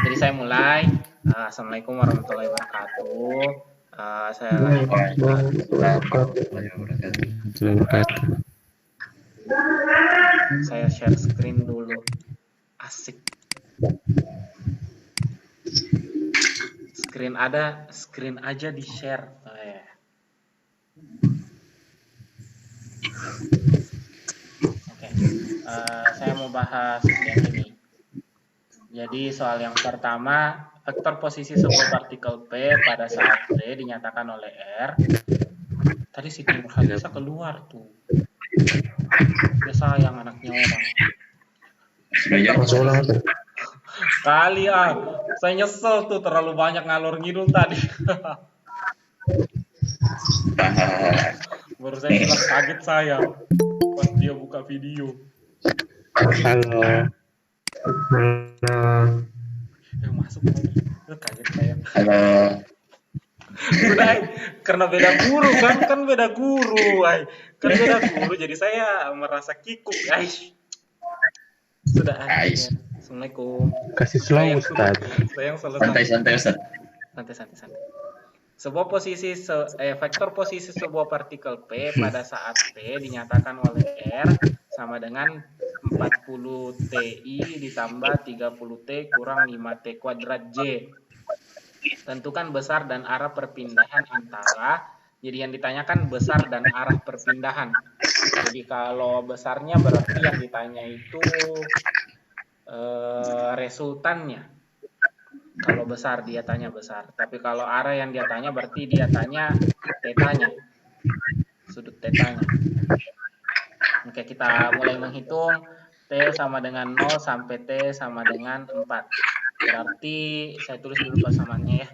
Jadi saya mulai. Assalamualaikum warahmatullahi wabarakatuh. Saya lagi saya share screen dulu. Asik. Screen aja di share. Oke. Saya mau bahas yang ini. Jadi soal yang pertama, vektor posisi sebuah partikel P pada saat T dinyatakan oleh R. Tadi si Timur bisa keluar tuh. Dia sayang anaknya orang. Kali saya nyesel tuh terlalu banyak ngalor ngidul tadi. Baru saya bilang kaget saya pas dia buka video. Halo. Masuk lagi. Kaget saya. Halo. Sudah, karena beda guru kan beda guru, kan beda guru jadi saya merasa kikuk, guys. Sudah, Assalamualaikum. Kasih slow, Ustaz. Saya yang selesai. Santai, Ustaz. Santai. Vektor posisi sebuah partikel P pada saat T dinyatakan oleh R sama dengan 40 TI ditambah 30 T kurang 5 T kuadrat J. Tentukan besar dan arah perpindahan antara. Jadi yang ditanyakan besar dan arah perpindahan. Jadi kalau besarnya berarti yang ditanya itu resultannya. Kalau besar dia tanya besar. Tapi kalau arah yang dia tanya berarti dia tanya tetanya. Sudut tetanya. Oke, kita mulai menghitung. T sama dengan 0 sampai T sama dengan 4. Berarti saya tulis dulu persamaannya ya.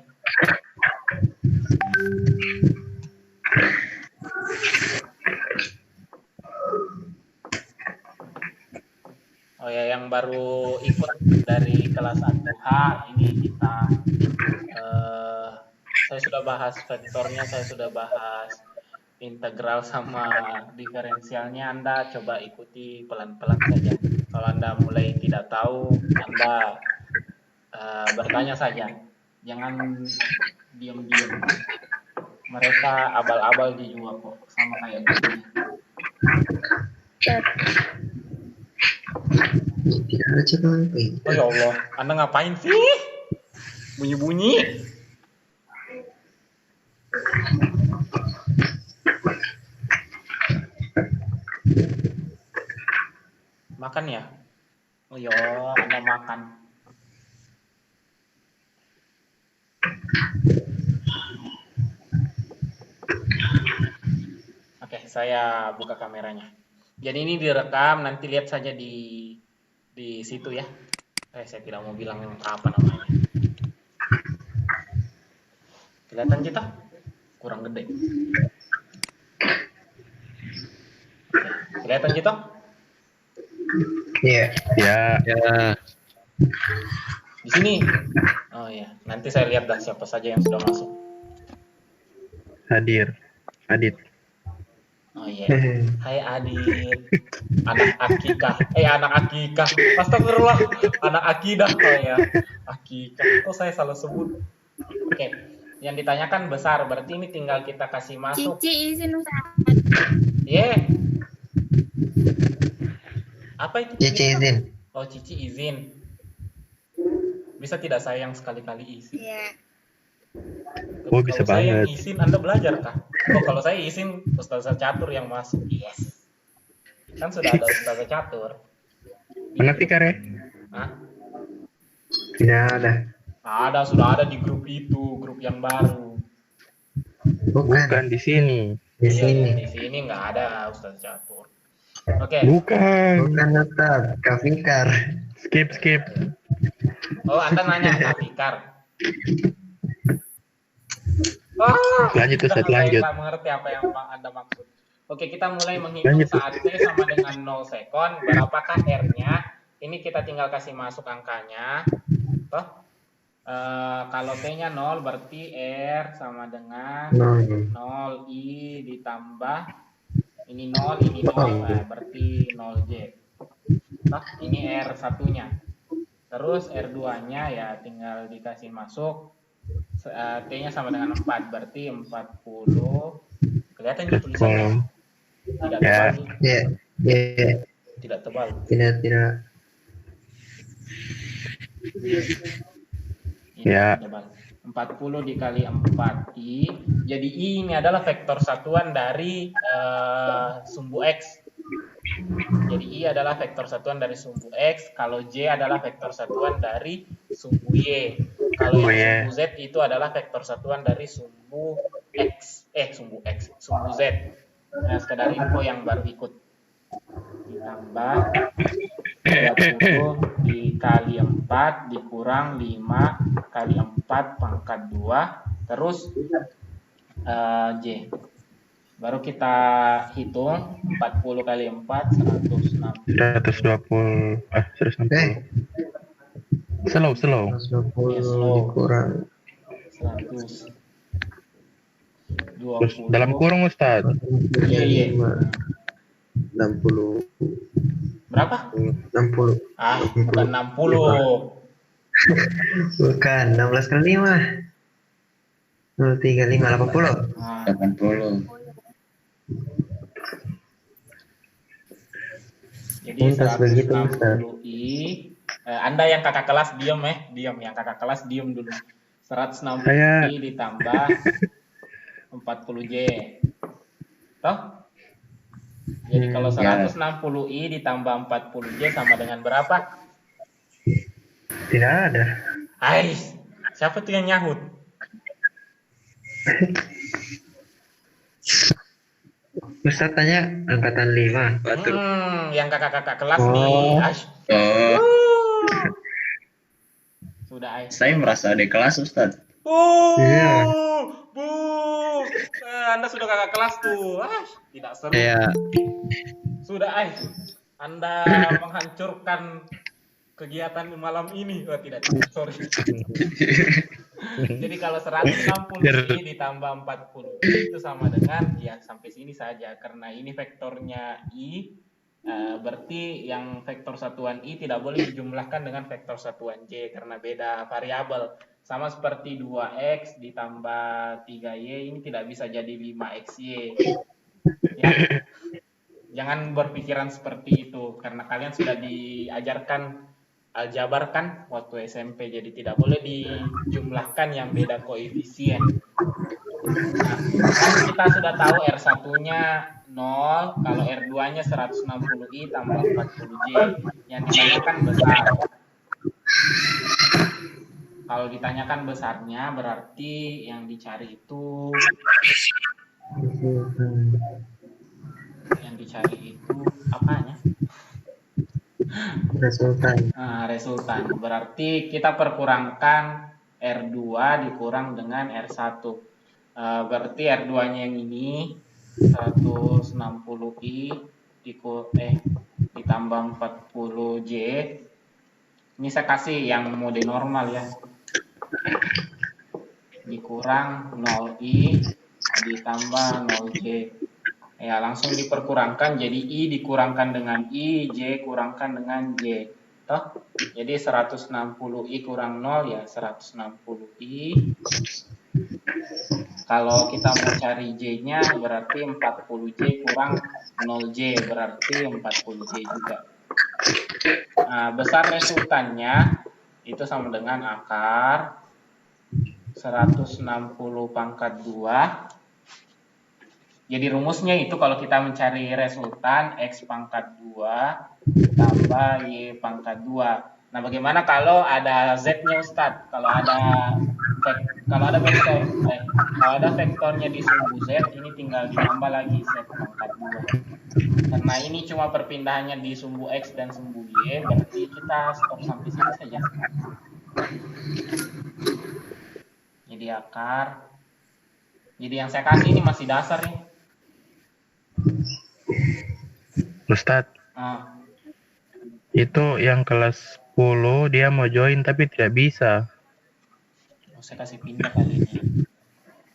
Oh ya, yang baru ikut dari kelas 1H ini kita saya sudah bahas vektornya, saya sudah bahas integral sama diferensialnya. Anda coba ikuti pelan-pelan saja. Kalau Anda mulai tidak tahu, Anda bertanya saja, jangan diam-diam. Mereka abal-abal di juga kok, sama kayak gue. Oh ya Allah, Anda ngapain sih? Bunyi-bunyi. Makan ya? Oh ya, Anda makan. Oke, saya buka kameranya. Jadi ini direkam, nanti lihat saja di situ ya. Saya tidak mau bilang apa namanya. Kelihatan kita? Kurang gede. Kelihatan kita? Iya. Ya. Di sini. Oh ya, nanti saya lihat dah siapa saja yang sudah masuk. Adit. Oh iya. Hai Adit. Anak Akikah. Astagfirullah. Anak Akidah. Oh ya. Akikah. Kok saya salah sebut? Oke. Yang ditanyakan besar, berarti ini tinggal kita kasih masuk. Cici izin Ustaz. Apa itu? Cici izin. Oh, Cici izin. Bisa tidak saya yang sekali-kali izin? Iya. Oh, bisa kalau saya banget. Yang izin, Anda belajar kah? Oh, kalau saya izin, Ustaz Catur yang masuk. Yes. Kan sudah ada Ustaz Catur. Mana Fikar ya? Hah? Tidak ada. Sudah ada di grup itu, grup yang baru. Bukan di sini. Di sini nggak ada Ustaz Catur. Oke. Bukan Ustaz, Kak Fikar. Skip. Oh, Anda nanya Kak Fikar. Lanjut Ustaz, lanjut. Saya mengerti apa yang Anda maksud. Oke, kita mulai menghitung saat T sama dengan 0 sekon. Berapakah R-nya? Ini kita tinggal kasih masuk angkanya. Kalau T-nya 0 berarti R sama dengan 0 I ditambah ini 0, ini 0, berarti 0 J. Ini R satunya. Terus R2-nya ya tinggal dikasih masuk. T-nya sama dengan 4, berarti 40. Kelihatan di tulisannya? Tidak Ya. tebal sih. Ya, ya, Tidak tebal. tidak. Ini Ya. tebal. 40 dikali 4i. Jadi i ini adalah vektor satuan dari sumbu x. Jadi i adalah vektor satuan dari sumbu x. Kalau j adalah vektor satuan dari sumbu y. Kalau yang sumbu z itu adalah vektor satuan dari sumbu x. Sumbu z. Nah, sekedar info yang baru ikut. Ditambah 30 dikali 4 dikurang 5 kali 4 pangkat 2 terus J. Baru kita hitung 40 kali 4 160. 120. 160. Slow. 120 slow. dikurang 120. Terus dalam kurung Ustaz. Iya. 60. Berapa? 60. Bukan 60. Bukan, 16 kali 5. 035, 80. 80. Jadi Tuntas begitu, Ustaz. 160i. Anda yang kakak kelas diam yang kakak kelas diam dulu. 160i ditambah 40j. Toh? Jadi kalau 160i ditambah 40j sama dengan berapa? Tidak ada. Ais, siapa tuh yang nyahut? Ustaz tanya angkatan 5. Yang kakak-kakak kelas nih. Ais. Sudah Ais. Saya merasa di kelas Ustaz. Iya. Bu. Anda sudah kakak kelas tuh. Tidak seru. Iya. Sudah Ais. Anda menghancurkan kegiatan malam ini. Tidak, sorry. Jadi kalau 160i ditambah 40 itu sama dengan ya sampai sini saja karena ini vektornya i, berarti yang vektor satuan i tidak boleh dijumlahkan dengan vektor satuan j karena beda variabel. Sama seperti 2x ditambah 3y ini tidak bisa jadi 5xy. Ya. Jangan berpikiran seperti itu karena kalian sudah diajarkan aljabar kan waktu SMP, jadi tidak boleh dijumlahkan yang beda koefisien. Nah, kan kita sudah tahu R1-nya 0, kalau R2-nya 160i tambah 40j. Yang ditanyakan besar. Kalau ditanyakan besarnya berarti yang dicari itu apanya? Resultan. Berarti kita perkurangkan R2 dikurang dengan R1. Berarti R2-nya yang ini 160i ditambah 40j. Ini saya kasih yang mode normal ya. Dikurang 0i ditambah 0j. Ya, langsung diperkurangkan jadi i dikurangkan dengan i, j kurangkan dengan j. Toh? Jadi 160i kurang 0 ya 160i. Kalau kita mau cari j-nya berarti 40j kurang 0j berarti 40j juga. Nah, besar resultannya itu sama dengan akar 160 pangkat 2. Jadi rumusnya itu kalau kita mencari resultan X pangkat 2 tambah Y pangkat 2. Nah, bagaimana kalau ada Z-nya Ustadz? Kalau ada vektornya di sumbu Z, ini tinggal ditambah lagi Z pangkat 2. Karena ini cuma perpindahannya di sumbu X dan sumbu Y, berarti kita stop sampai sini saja. Jadi akar. Jadi yang saya kasih ini masih dasar nih. Ustadz, itu yang kelas 10 dia mau join tapi tidak bisa. Saya kasih pindah kali ini.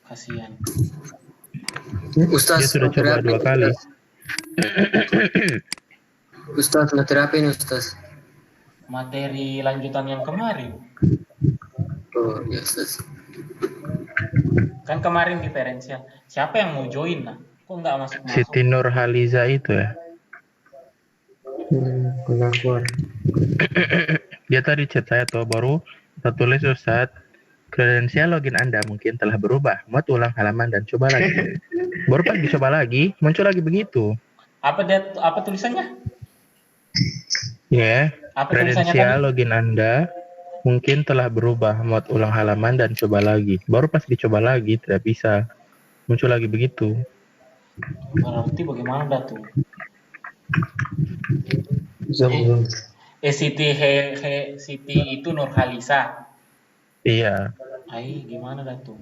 Kasihan. Ustaz, Dia sudah coba 2 kali. Ustaz, materi apa ini Ustaz? materi lanjutan yang kemarin. Oh, yes. Kan kemarin diferensial. Siapa yang mau join lah? Kok nggak masuk-masuk? Siti Nurhaliza itu ya. Keluar. Dia tadi chat saya tuh baru saya tulis Ustadz, kredensial login Anda mungkin telah berubah. Muat ulang halaman dan coba lagi. Baru pas dicoba lagi, muncul lagi begitu. Apa tulisannya? Ya, Apa tulisannya kredensial tadi? login Anda mungkin telah berubah. Muat ulang halaman dan coba lagi. Baru pas dicoba lagi tidak bisa. Muncul lagi begitu. Berarti bagaimana dah tuh? Zoom. Siti itu Nurhalisa. Iya. Gimana dah tuh?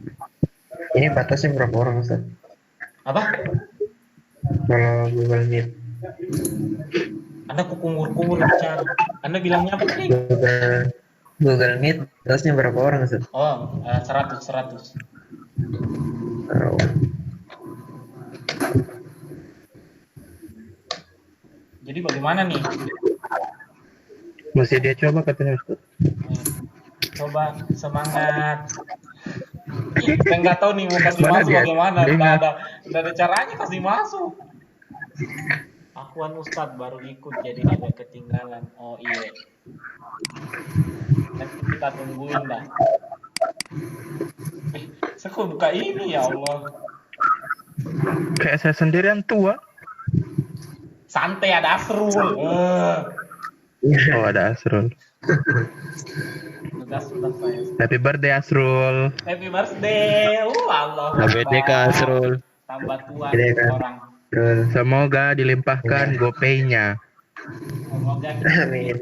Ini batasnya berapa orang, Ustaz? Apa? Kalau Google Meet. Anda kok kumur-kumur bicara? Anda bilangnya apa tadi? Google Meet batasnya berapa orang, Ustaz? Oh, 100. Oh. Jadi bagaimana nih? Mesti dia coba katanya Ustadz. Coba semangat. Saya nggak tahu nih mau kasih Mana masuk dia? bagaimana. Dia Nggak ada caranya kasih masuk. Akuan Ustadz baru ikut jadi agak ketinggalan. Oh iya. Nanti kita tungguin dah. Saya kok buka ini ya Allah. Kayak saya sendirian tua. Santai ada Asrul. Oh, ada Asrul. Sudah saya. Happy birthday Asrul. Happy birthday. Allah. HBD Kak Asrul. Tambah tua Gede kan? orang. Semoga dilimpahkan GoPay-nya. Semoga Amin.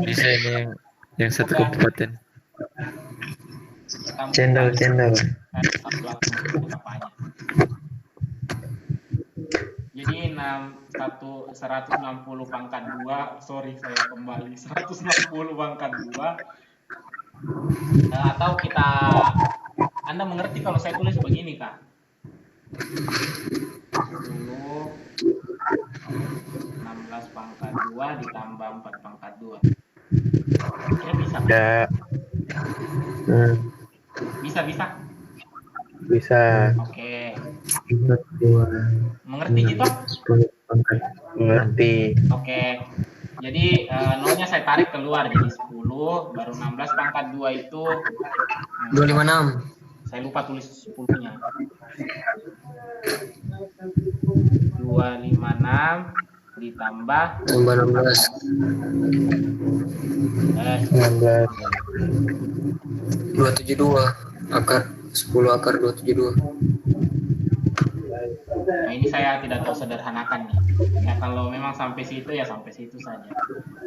Bisa ini yang satu kabupaten. Channel. Jadi 160 pangkat 2, sorry saya kembali 160 pangkat 2. Atau Anda mengerti kalau saya tulis begini Kak? 10 16 pangkat 2 ditambah 4 pangkat 2. Ya bisa Kak? Ya, bisa. Oke. 2, Mengerti gitu? 10 pangkat. Mengerti. Oke. Jadi nolnya saya tarik keluar jadi 10, baru 16 pangkat 2 itu 256. saya lupa tulis 10-nya. 256 ditambah Tambah 16. 19. 272. Akar 10 akar 272. Nah, ini saya tidak tahu sederhanakan nih. Ya kalau memang sampai situ ya sampai situ saja.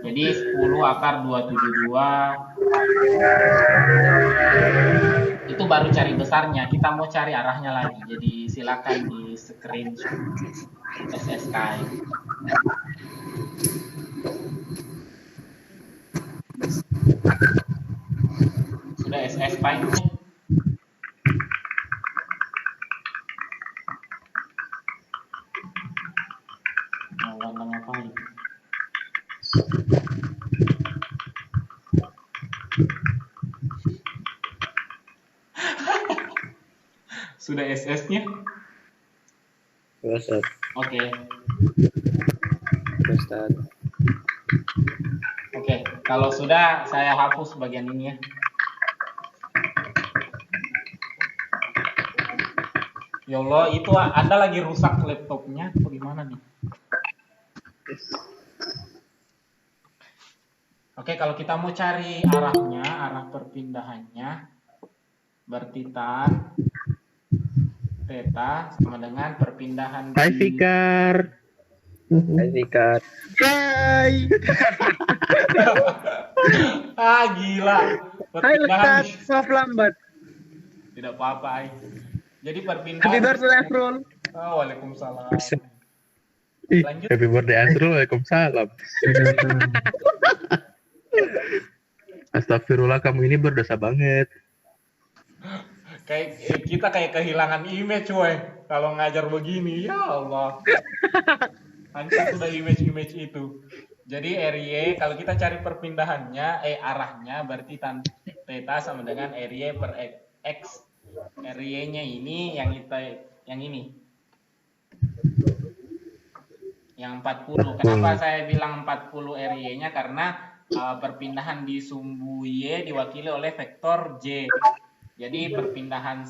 Jadi 10 akar 272 itu baru cari besarnya. Kita mau cari arahnya lagi. Jadi silakan di screenshot SSK. Sudah SS file-nya. Warna ngapain? Sudah SS-nya? Ustaz. Oke. Ustaz. Oke, kalau sudah saya hapus bagian ini ya. Ya Allah, itu Anda lagi rusak laptopnya, bagaimana nih? Oke, kalau kita mau cari arahnya, arah perpindahannya, berarti tan theta sama dengan perpindahan Hai Fikar. Hai Fikar. Hai. Gila. Perpindahan. maaf lambat. Tidak apa-apa, Ai. Jadi Happy perpindahan. birthday Asrul. Waalaikumsalam. Ih, Lanjut. happy birthday Asrul. Waalaikumsalam. Astagfirullah, kamu ini berdosa banget. Kita kayak kehilangan image, woy. Kalau ngajar begini, ya Allah. Hancur sudah image itu. Jadi RY kalau kita cari perpindahannya, arahnya berarti tan theta sama dengan RY per X. RY-nya ini yang ini. Yang 40. Kenapa saya bilang 40 RY-nya? Karena perpindahan di sumbu Y diwakili oleh vektor J. Jadi perpindahan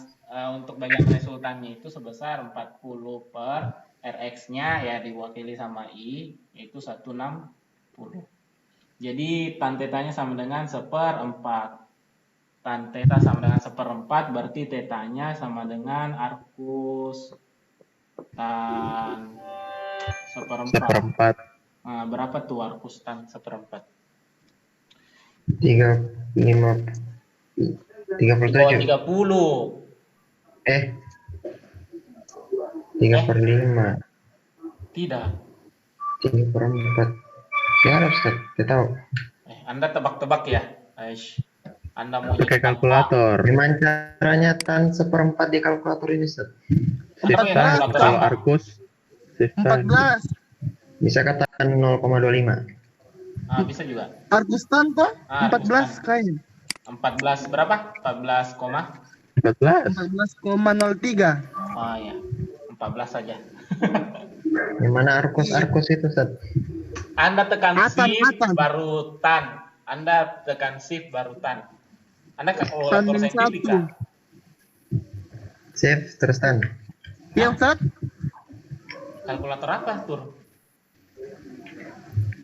untuk bagian resultannya itu sebesar 40 per Rx-nya ya diwakili sama I, yaitu 160. Jadi tan tetanya sama dengan 1/4. Tan teta sama dengan 1/4, berarti tetanya sama dengan arcus tan 1/4. Nah, berapa tuh arcus tan 1/4? 37. 30. 3/5. Tidak. 3/4. Ya, Ustaz, kita tahu. Anda tebak-tebak ya? Aish. Anda mau Pakai jadi kalkulator. Gimana caranya tan 1/4 di kalkulator ini, Ustaz? Apa ya, Shiftan kalkulator kalau apa? arcus. Shiftan. 14. Bisa katakan 0,25. Bisa juga. Argustan toh? Ah, 14 kayaknya. 14 berapa? 14, 14. 14,03. oh ya, 14 saja. Yang mana arcus itu, Ustaz? Anda tekan Atan, shift atan. baru tan. Anda tekan shift baru tan. Anda kalkulator Tan min saintifika. 1. Save terus tan. Iya, Ustaz? Kalkulator apa, Tur?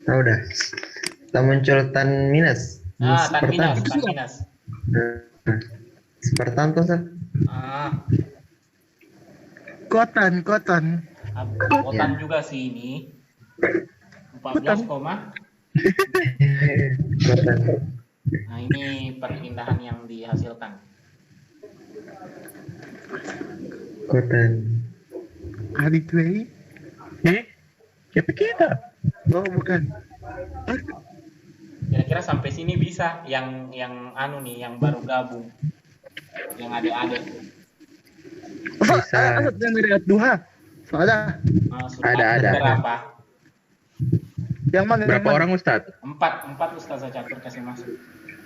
Tahu dah. Tak muncul tan minus. Tan minus, Sepertan. tan minus. Sepertan tuh, Ustaz. Kotan. Kotan juga sih ini. 14, Sepertan. nah ini perpindahan yang dihasilkan. Kotan. Adik Wei? Siapa kita? Oh, bukan. Kira-kira sampai sini bisa yang anu nih, yang baru gabung. Yang adik-adik. Bisa. Ada yang dari Duha. Soalnya Ada. Berapa? yang mana? Berapa orang Ustadz? 4 Ustazah Catur kasih masuk.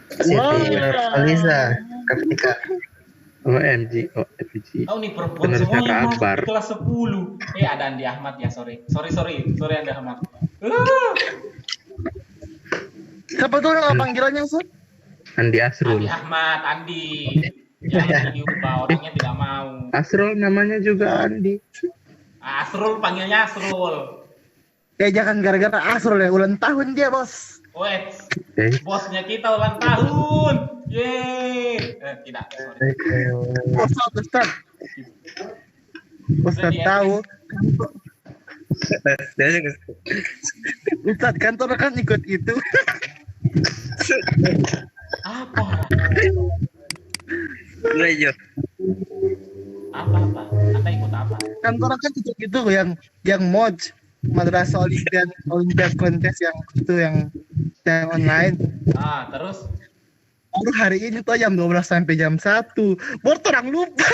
Siti Nurhaliza. Ketika. OMG, OMG. Oh, nih perempuan Penerusnya semuanya Kak masuk Akbar. di kelas 10. Ada Andi Ahmad ya, sorry Andi Ahmad. Siapa tuh nama panggilannya, Ustaz? Andi Asrul. Andi Ahmad, Andi. Jangan diubah, orangnya tidak mau. Asrul namanya juga Andi. Asrul, panggilnya Asrul. Jangan gara-gara Asrul ya, ulang tahun dia, Bos. Wes, Eh, bosnya kita ulang tahun. Yeay. Tidak, sorry. Ustaz. Ustaz tahu. Ustaz kantor kan ikut itu. Apa? Apa? Anda ikut apa? Kantor kan ikut itu yang mod madrasah olimpiad kontes yang itu yang online. Terus? Baru hari ini tuh jam 12 sampai jam 1. Baru orang lupa.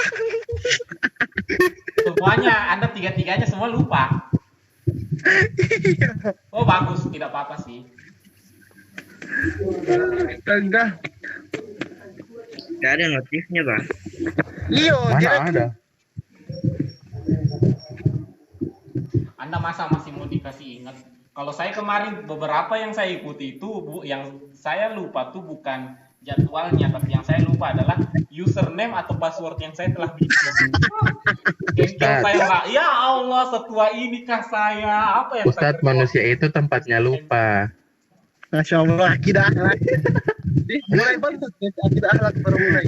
Semuanya, Anda tiga-tiganya semua lupa. Iya. Oh, bagus, tidak apa-apa sih. Enggak. Gak ada notifnya, Bang. Iya, mana dia ada? Anda masa masih mau dikasih ingat? Kalau saya kemarin beberapa yang saya ikuti itu yang saya lupa tuh bukan jadwalnya, tapi yang saya lupa adalah username atau password yang saya telah bikin. Yang saya nggak, ya Allah, setua inikah saya? Apa yang Ustadz, saya manusia itu tempatnya lupa. Masya Allah, akidah akhlak. Mulai banget, akidah akhlak baru mulai.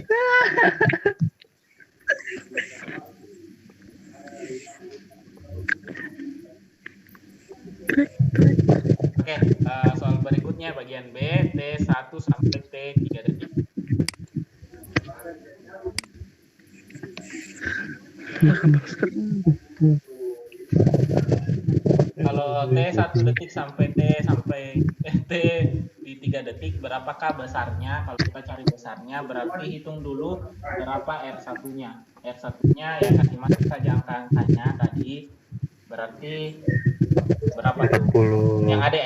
Oke, soal berikutnya bagian B, T1 sampai T3 detik. Kalau T1 detik sampai T di 3 detik, berapakah besarnya? Kalau kita cari besarnya, berarti hitung dulu berapa R1-nya. R1-nya ya kasih masuk saja angka-angkanya tadi. Berarti berapa tuh? 40. Yang adek.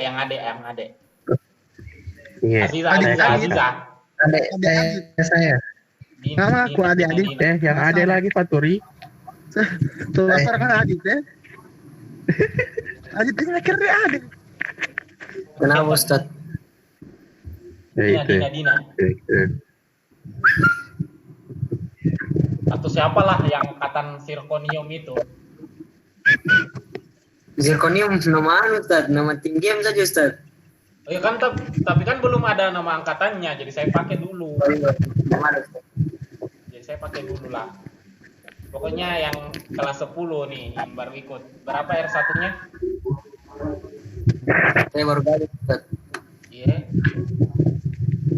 Iya. Aziza. Adek saya. Nama aku adik-adik. Yang ada lagi Faturi. Tuh orang kan adik ya. Adik ini akhirnya adik. Kenapa Ustaz? Ya itu. Dina. Itu. Atau siapalah yang angkatan zirconium itu. Zirconium nama anu Ustaz, nama tim game saja Ustaz. Oh ya kan, tapi kan belum ada nama angkatannya, jadi saya pakai dulu. Jadi saya pakai dulu lah. Pokoknya yang kelas 10 nih yang baru ikut. Berapa R1-nya? Saya baru gabung Ustaz. Iya.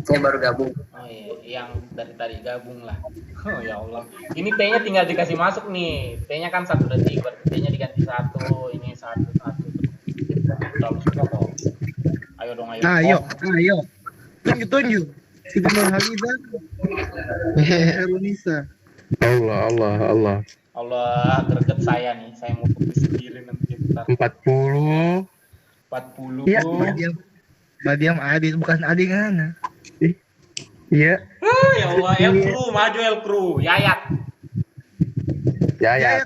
Saya baru gabung. Oh iya, yang dari tadi gabung lah. Oh ya Allah. Ini T-nya tinggal dikasih masuk nih. T-nya kan 1 detik, berarti T-nya diganti 1, ini 1. Terlalu susah kok. Ayo dong, ayo. Ayo. Tunjuk. Si Nur Haliza. Erunisa. Allah. Allah, greget saya nih. Saya mau tulis sendiri nanti bentar. 40. 40. Iya. Badiam adik, bukan adik kan? Iya. Ya Allah, El Kru, maju El Kru. Yayat. Ya. Ya.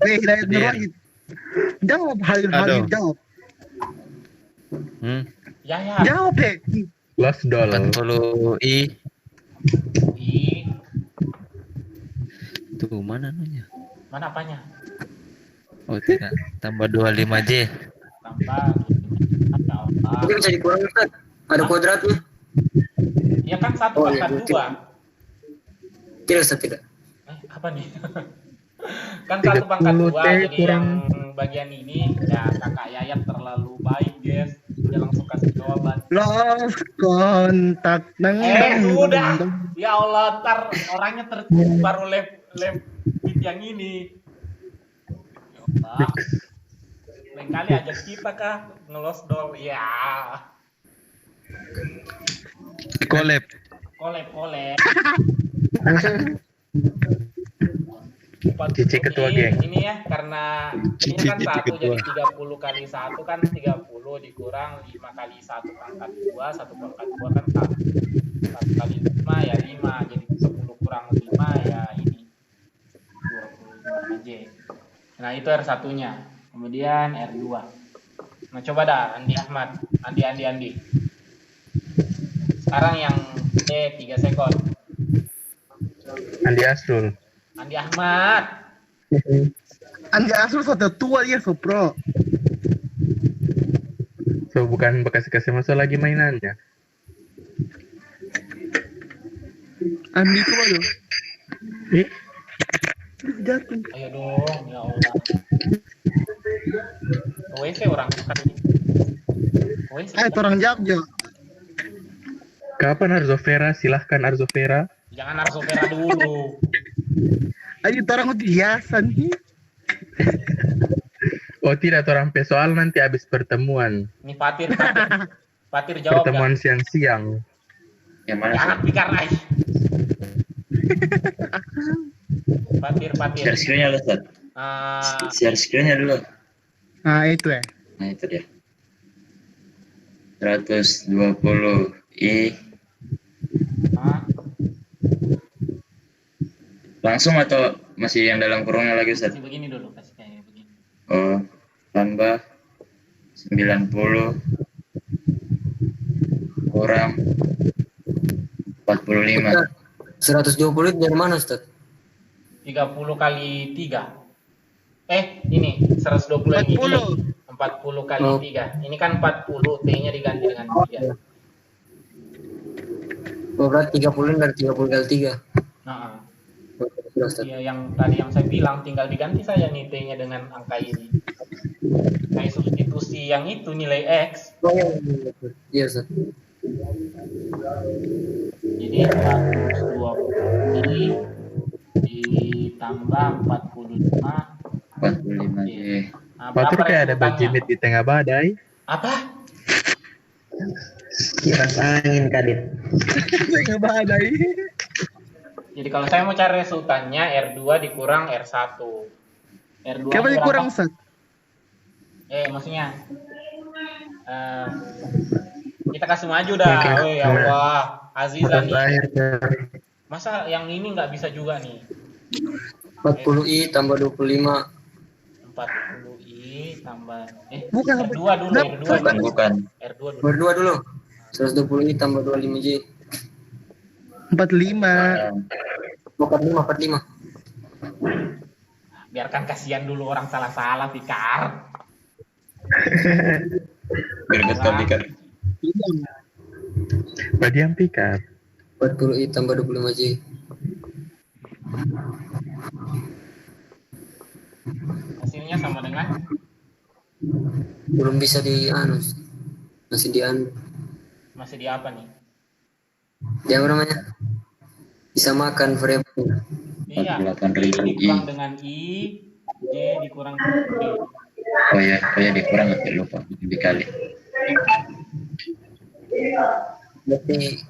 Hidayat Nur Wahid. Jawab Halil jawab. Yayat. Jawab deh. Lost doll. 40 I. Tuh mana namanya? Mana apanya? Oh tidak, tambah 25J. Tambah. Mungkin bisa dikurang Ustaz. Ada kuadratnya. Ya kan 1 Oh, iya, pangkat 2. Tidak Ustaz, tidak. Apa nih? Kan 1 pangkat 2, 30 jadi kurang. yang bagian ini ya kakak Yayat terlalu baik, guys. Dia langsung kasih jawaban. Lost kontak Udah. Ya Allah, ntar orangnya tertipu baru left yang ini. Ya Allah. Lain kali ajak kita kah ngelos doll. Ya. Collab. Kolek. Cici ketua geng. Ini ya, karena ini kan Cici 1 ketua. jadi 30 kali 1 kan 30 dikurang 5 kali 1 pangkat 2, 1 pangkat 2 kan 1 kali 5 ya 5, jadi 10 kurang 5 ya ini 25 aja. Nah itu R1-nya. Kemudian R2. Nah coba dah Andi Ahmad, Andi. Sekarang yang D 3 sekon. Andi Asrul. Andi Ahmad. Andi Asrul sudah tua dia so pro. So bukan bekas masuk lagi mainannya. Andi tua loh. Ih, Jatuh. Ayo dong, ya Allah. WC orang kan. WC. Orang Jogja. kapan Arzovera? Silahkan Arzovera. Jangan Arzovera dulu. Ayo orang udah hiasan nih. Oh tidak, orang soal nanti habis pertemuan. Ini Fatir jawab. Pertemuan siang-siang. Yang mana? Jangan pikir lagi. Fatir. Share screen-nya dulu, Ustaz. Share screen-nya dulu. Nah itu ya. Nah, itu dia. 120 I. Langsung atau masih yang dalam kurungnya lagi, Ustaz? Kasih begini dulu, kasih kayak begini. Oh, tambah 90 kurang 45. 120 dari mana, Ustaz? 30 kali 3. Ini 120 yang ini. 40 kali 3. Ini kan 40, T-nya diganti dengan 3. Berarti 30 dari 30 kali 3. Nah, Sudah, Ustaz. ya, yang tadi yang saya bilang tinggal diganti saja nih T-nya dengan angka ini. Kayak substitusi yang itu nilai X. Oh, iya, Ustaz. Jadi 120 ditambah 45. 45 J. Nah, Batur berapa kayak ada resultannya? bajimit di tengah badai. Apa? Kiras angin, Kadit. Nggak badai. Jadi kalau saya mau cari resultannya R2 dikurang R1. R2 Kenapa nya kurang berapa? Ustaz? Maksudnya kita kasih maju dah. Oh ya Allah, Aziza nih. Terakhir Masa yang ini nggak bisa juga nih? 40i tambah 25. 40i tambah Bukan. R2 dulu, R2 Bukan, dulu. bukan. R2 dulu. Berdua dulu. 120i tambah 25J. 45. 45. Biarkan kasihan dulu orang salah-salah, Fikar. Gerget kau pikir. Badiam pikat. 40i tambah 25J. Hasilnya sama dengan Belum bisa di masih di masih di apa nih? dia apa namanya? Bisa makan variabel. Iya, 48.000 I dikurang dengan I, J dikurang dengan D. Oh ya dikurang nggak lupa dikali. Berarti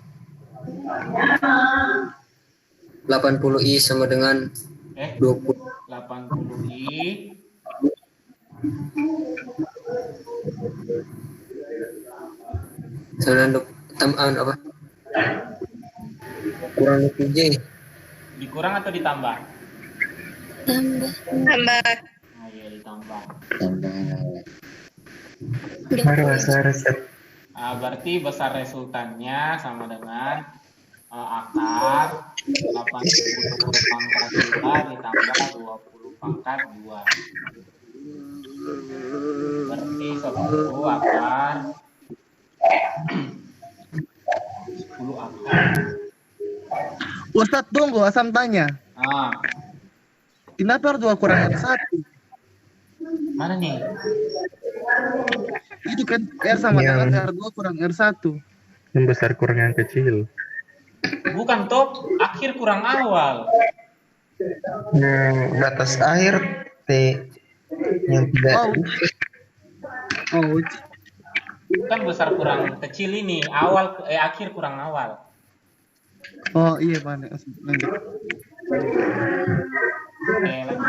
80i sama dengan 20. 80i Sama tambahan apa? Kurang 20J. dikurang atau ditambah? Tambah. Oh iya, ditambah. baru asal resep. Berarti besar resultannya sama dengan akar 80 pangkat 2 ditambah 20 pangkat 2. Berarti 10 akar 10 akar. Ustaz tunggu, Asam tanya. Kenapa R2 kurang R1? Mana nih? Itu kan R sama dengan R2 kurang R1. Yang besar kurang yang kecil. Bukan top, akhir kurang awal. Yang batas akhir T yang tidak. Bukan besar kurang kecil ini, akhir kurang awal. Oh iya, mana? Lanjut. Oke, lanjut.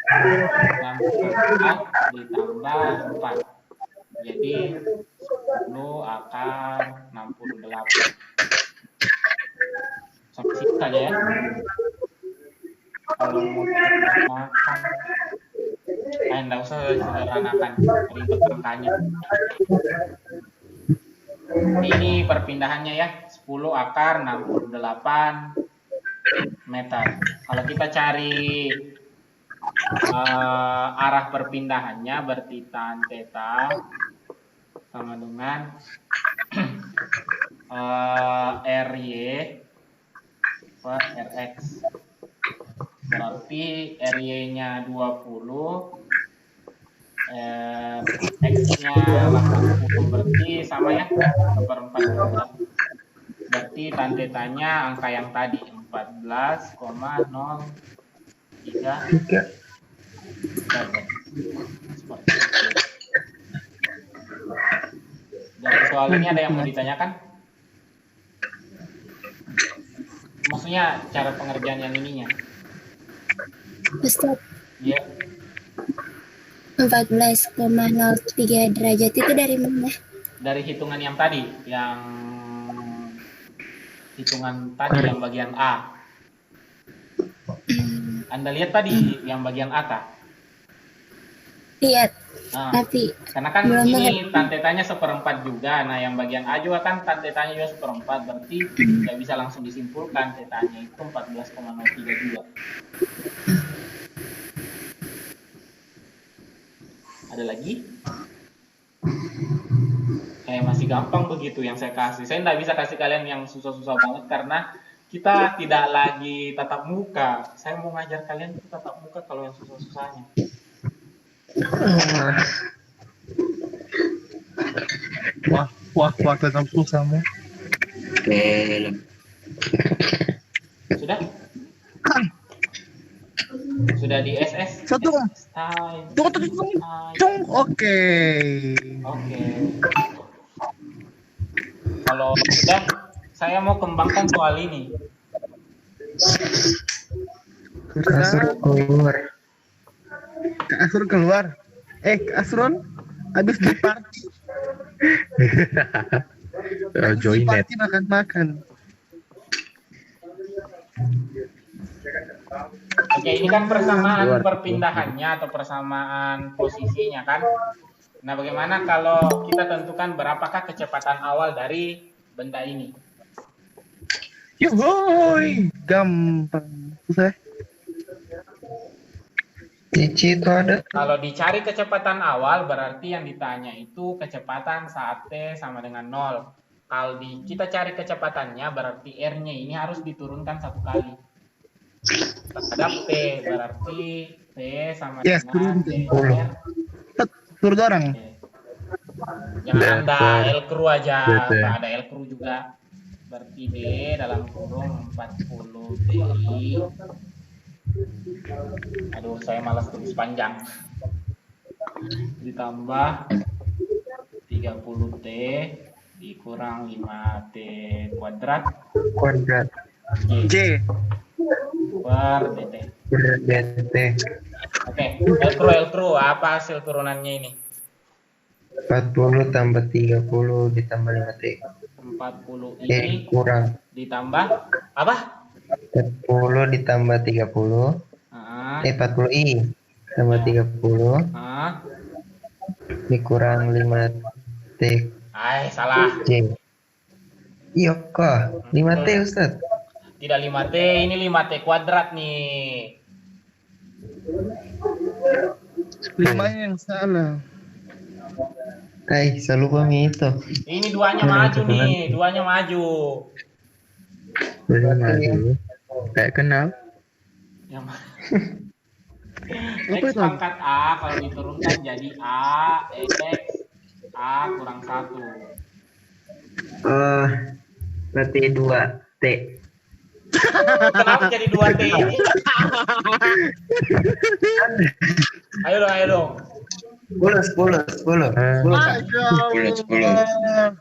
64 ditambah 4. Jadi 10 akar 68. Sampai situ saja ya. Kalau mau makan, enggak usah sederhanakan, ribet angkanya. Ini perpindahannya ya, 10 akar 68 meter. Kalau kita cari arah perpindahannya, berarti tan theta sama dengan RY per RX. Berarti RY-nya 20, X-nya 80, berarti sama ya, seperempat juga. Berarti tan theta-nya angka yang tadi 14,03. Seperti itu. Dari soal ini ada yang mau ditanyakan? Maksudnya cara pengerjaan yang ininya? Ustaz, Iya. 14,03 derajat itu dari mana? Dari hitungan yang tadi, yang bagian A. Anda lihat tadi yang bagian A kah? Lihat, Nah, tapi karena kan belum ini tan theta-nya seperempat juga. Nah, yang bagian A juga kan tan theta-nya juga seperempat. Berarti tidak bisa langsung disimpulkan theta-nya itu 14,03 juga. Ada lagi? Masih gampang begitu yang saya kasih. Saya tidak bisa kasih kalian yang susah-susah banget karena kita tidak lagi tatap muka. Saya mau ngajar kalian itu tatap muka kalau yang susah-susahnya. Wah, tetap susah mu. Sudah? Sudah di SS? Satu. Oke. Kalau sudah, saya mau kembangkan soal ini. Kasur keluar. Kasur keluar. Kasron habis di party. Habis di Joinet. party makan-makan. Oke, ini kan persamaan Luar. perpindahannya atau persamaan posisinya kan. Nah, bagaimana kalau kita tentukan berapakah kecepatan awal dari benda ini? Yuhoy, gampang. Susah. Cici itu ada. Kalau dicari kecepatan awal berarti yang ditanya itu kecepatan saat T sama dengan 0. Kalau kita cari kecepatannya berarti R-nya ini harus diturunkan 1 kali. Terhadap T berarti T sama Yes, dengan turun. DR. Turun orang. Jangan ada Dapat. L crew aja, DT. nggak ada L crew juga. Berarti D dalam kurung 40 TI. Aduh, saya malas tulis panjang. Ditambah 30 T dikurang 5 T kuadrat Kuadrat J J. per DT. ber-DT. Oke, L crew apa hasil turunannya ini? 40 tambah 30 ditambah 5T. 40 T ini kurang. ditambah apa? 40 ditambah 30. 40I tambah 30 dikurang 5T Salah. J. Iya kok 5T Ustaz. Tidak 5T, ini 5T kuadrat nih. 5-nya yang salah. Saya lupa itu. Ini duanya maju nih, duanya maju. Belum lagi. Kayak kenal. Yang X pangkat A kalau diturunkan jadi A, X, A kurang 1. Berarti 2T. Kenapa jadi 2T ini? Ayo dong. 10. Masya Allah.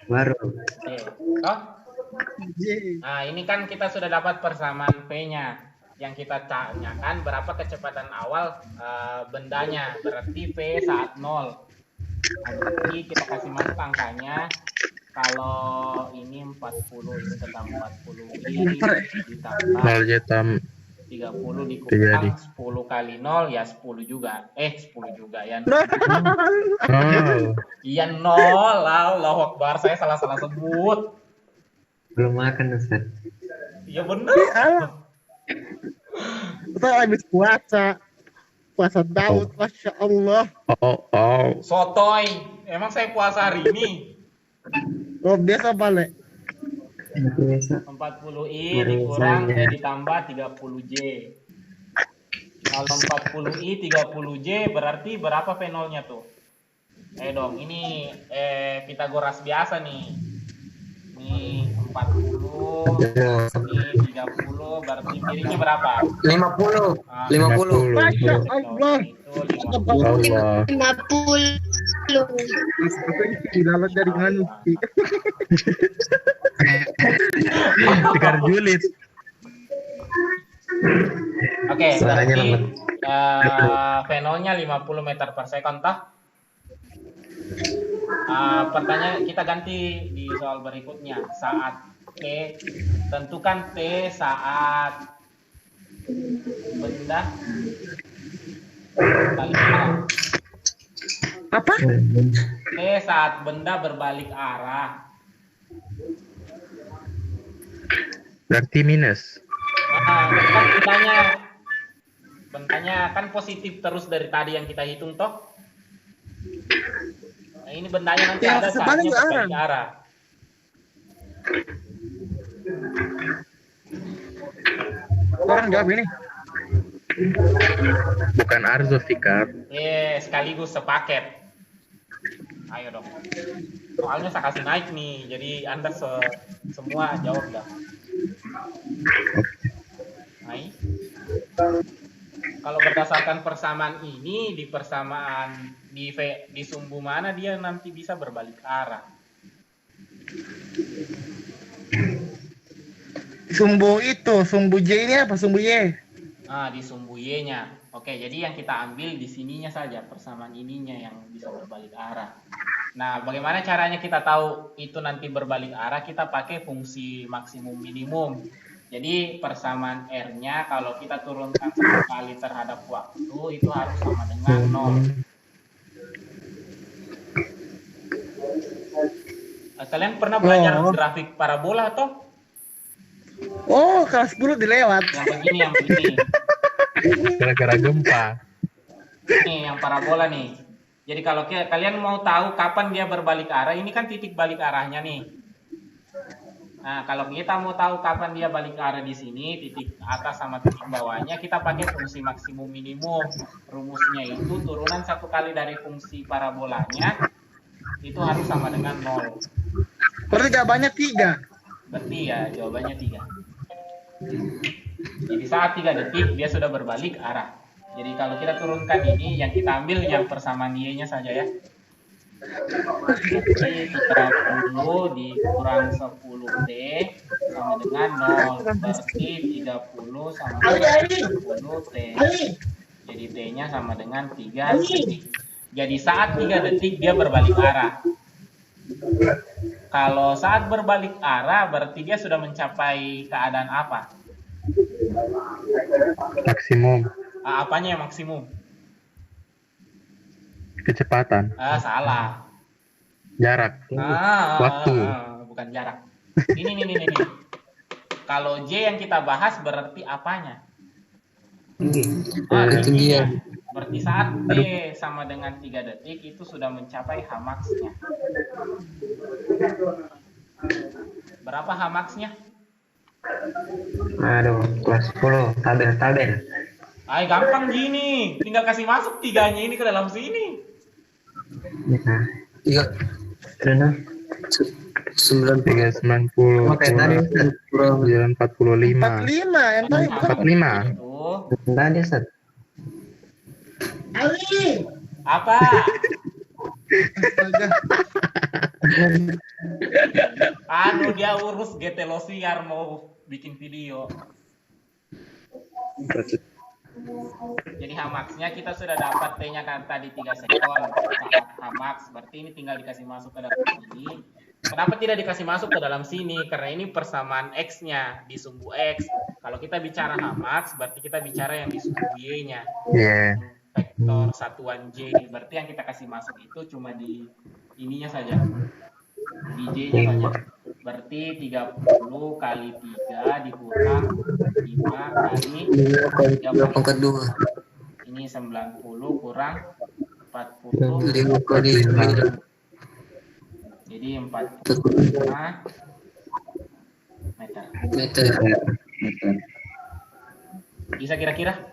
Baru. Oke. Toh? Nah, ini kan kita sudah dapat persamaan P-nya. Yang kita tanyakan berapa kecepatan awal bendanya. Berarti P saat 0. Nah, jadi kita kasih masuk angkanya. Kalau ini 40 itu tetap 40 ditambah 0 jetam 30 dikurang 10 kali 0 ya 10 juga. 10 juga ya. Iya 0 lah. Allahu Akbar, saya salah sebut. Belum makan Ustaz. Iya bener. Kita habis puasa. Puasa Daud, Masya Allah. Sotoy. Emang saya puasa hari ini. Oh, biasa balik. 40i dikurang ditambah 30j. Kalau 40i 30j berarti berapa P0-nya tuh? Dong, ini Pitagoras biasa nih. Ini 40, ini 30, berarti miringnya berapa? 50. Masya Allah. Allah. 50. Dilalat dari nganuki. Tikar julid. Oke, Suaranya berarti lemah. V0-nya 50 meter per second toh? Pertanyaan kita ganti di soal berikutnya. Saat T, tentukan T saat benda berbalik arah. Apa? T saat benda berbalik arah. Berarti minus. Kan bendanya kan positif terus dari tadi yang kita hitung toh. Nah, ini bendanya nanti Ya, ada saatnya berbalik arah. Orang jawab ini. Bukan Arzo Fikar. Sekaligus sepaket. Ayo dong. Soalnya saya kasih naik nih, jadi Anda semua jawab dah. Naik. Kalau berdasarkan persamaan ini, di persamaan di sumbu mana dia nanti bisa berbalik arah? Sumbu J ini apa? Sumbu Y? Di sumbu Y-nya. Oke, jadi yang kita ambil di sininya saja, persamaan ininya yang bisa berbalik arah. Nah, bagaimana caranya kita tahu itu nanti berbalik arah? Kita pakai fungsi maksimum minimum. Jadi persamaan R-nya kalau kita turunkan 1 kali terhadap waktu, itu harus sama dengan 0. Kalian pernah belajar grafik parabola toh? Oh, kelas 10 dilewat. Yang begini. Gara-gara gempa. Nih, yang parabola nih. Jadi kalau kalian mau tahu kapan dia berbalik arah, ini kan titik balik arahnya nih. Nah, kalau kita mau tahu kapan dia balik arah di sini, titik atas sama titik bawahnya, kita pakai fungsi maksimum minimum. Rumusnya itu turunan 1 kali dari fungsi parabolanya, itu harus sama dengan 0. Berarti jawabannya 3. Berarti ya jawabannya 3. Jadi saat 3 detik dia sudah berbalik arah. Jadi kalau kita turunkan ini, yang kita ambil yang persamaan Y-nya saja ya. Jadi 30 dikurang 10T sama dengan 0. Berarti 30 sama dengan 10T. Jadi T-nya sama dengan 3 detik. Jadi saat 3 detik dia berbalik arah. Kalau saat berbalik arah berarti dia sudah mencapai keadaan apa? Maksimum. Apanya yang maksimum? Kecepatan. Salah. Jarak. Waktu. Bukan jarak. Ini. Kalau J yang kita bahas berarti apanya? Ketinggian. Berarti saat T sama dengan 3 detik itu sudah mencapai Hmax-nya. Berapa Hmax-nya? Aduh, kelas 10, tabel. Gampang gini, tinggal kasih masuk 3-nya ini ke dalam sini. Nah, 3 390 Oke, tadi Ustaz. 945. 45 yang tadi. 45. Itu Tadi Ustaz. apa? Dia urus GT Losiar mau bikin video. Jadi Hmax-nya kita sudah dapat T-nya kan tadi 3 sekon saat Hmax. Berarti ini tinggal dikasih masuk ke dalam sini. Kenapa tidak dikasih masuk ke dalam sini? Karena ini persamaan X-nya di sumbu X. Kalau kita bicara Hmax, berarti kita bicara yang di sumbu Y-nya. Iya. Vektor satuan J. Berarti yang kita kasih masuk itu cuma di ininya saja. Di J-nya saja. Berarti 30 kali 3 dikurang 5 kali 3 pangkat 2. Ini 90 kurang 40. 5 kali 9. Jadi 45 meter. Bisa kira-kira?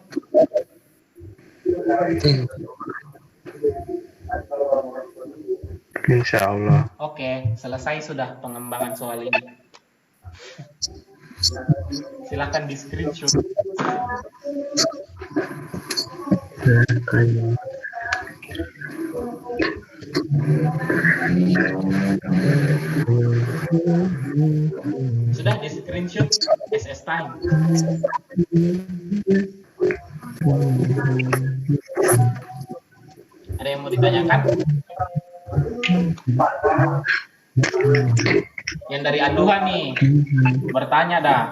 Insya Allah. Oke, selesai sudah pengembangan soal ini. Silakan di screenshot. Sudah di screenshot SS time. Ada yang mau ditanyakan? Yang dari aduhan nih, bertanya dah.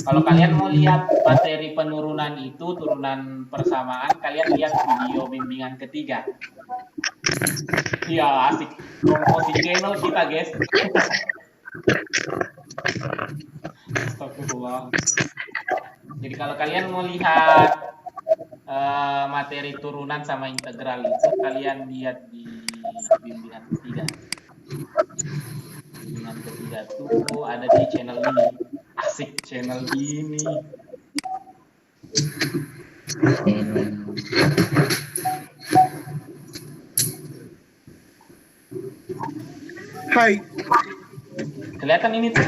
Kalau kalian mau lihat materi penurunan itu, turunan persamaan, kalian lihat video bimbingan ketiga. Iya, asik. Promosi channel kita, guys. Astagfirullah. Jadi kalau kalian mau lihat materi turunan sama integral itu, kalian lihat di bimbingan ketiga. Bimbingan ketiga tuh ada di channel ini. Asik channel ini. Hai. Kelihatan ini tuh.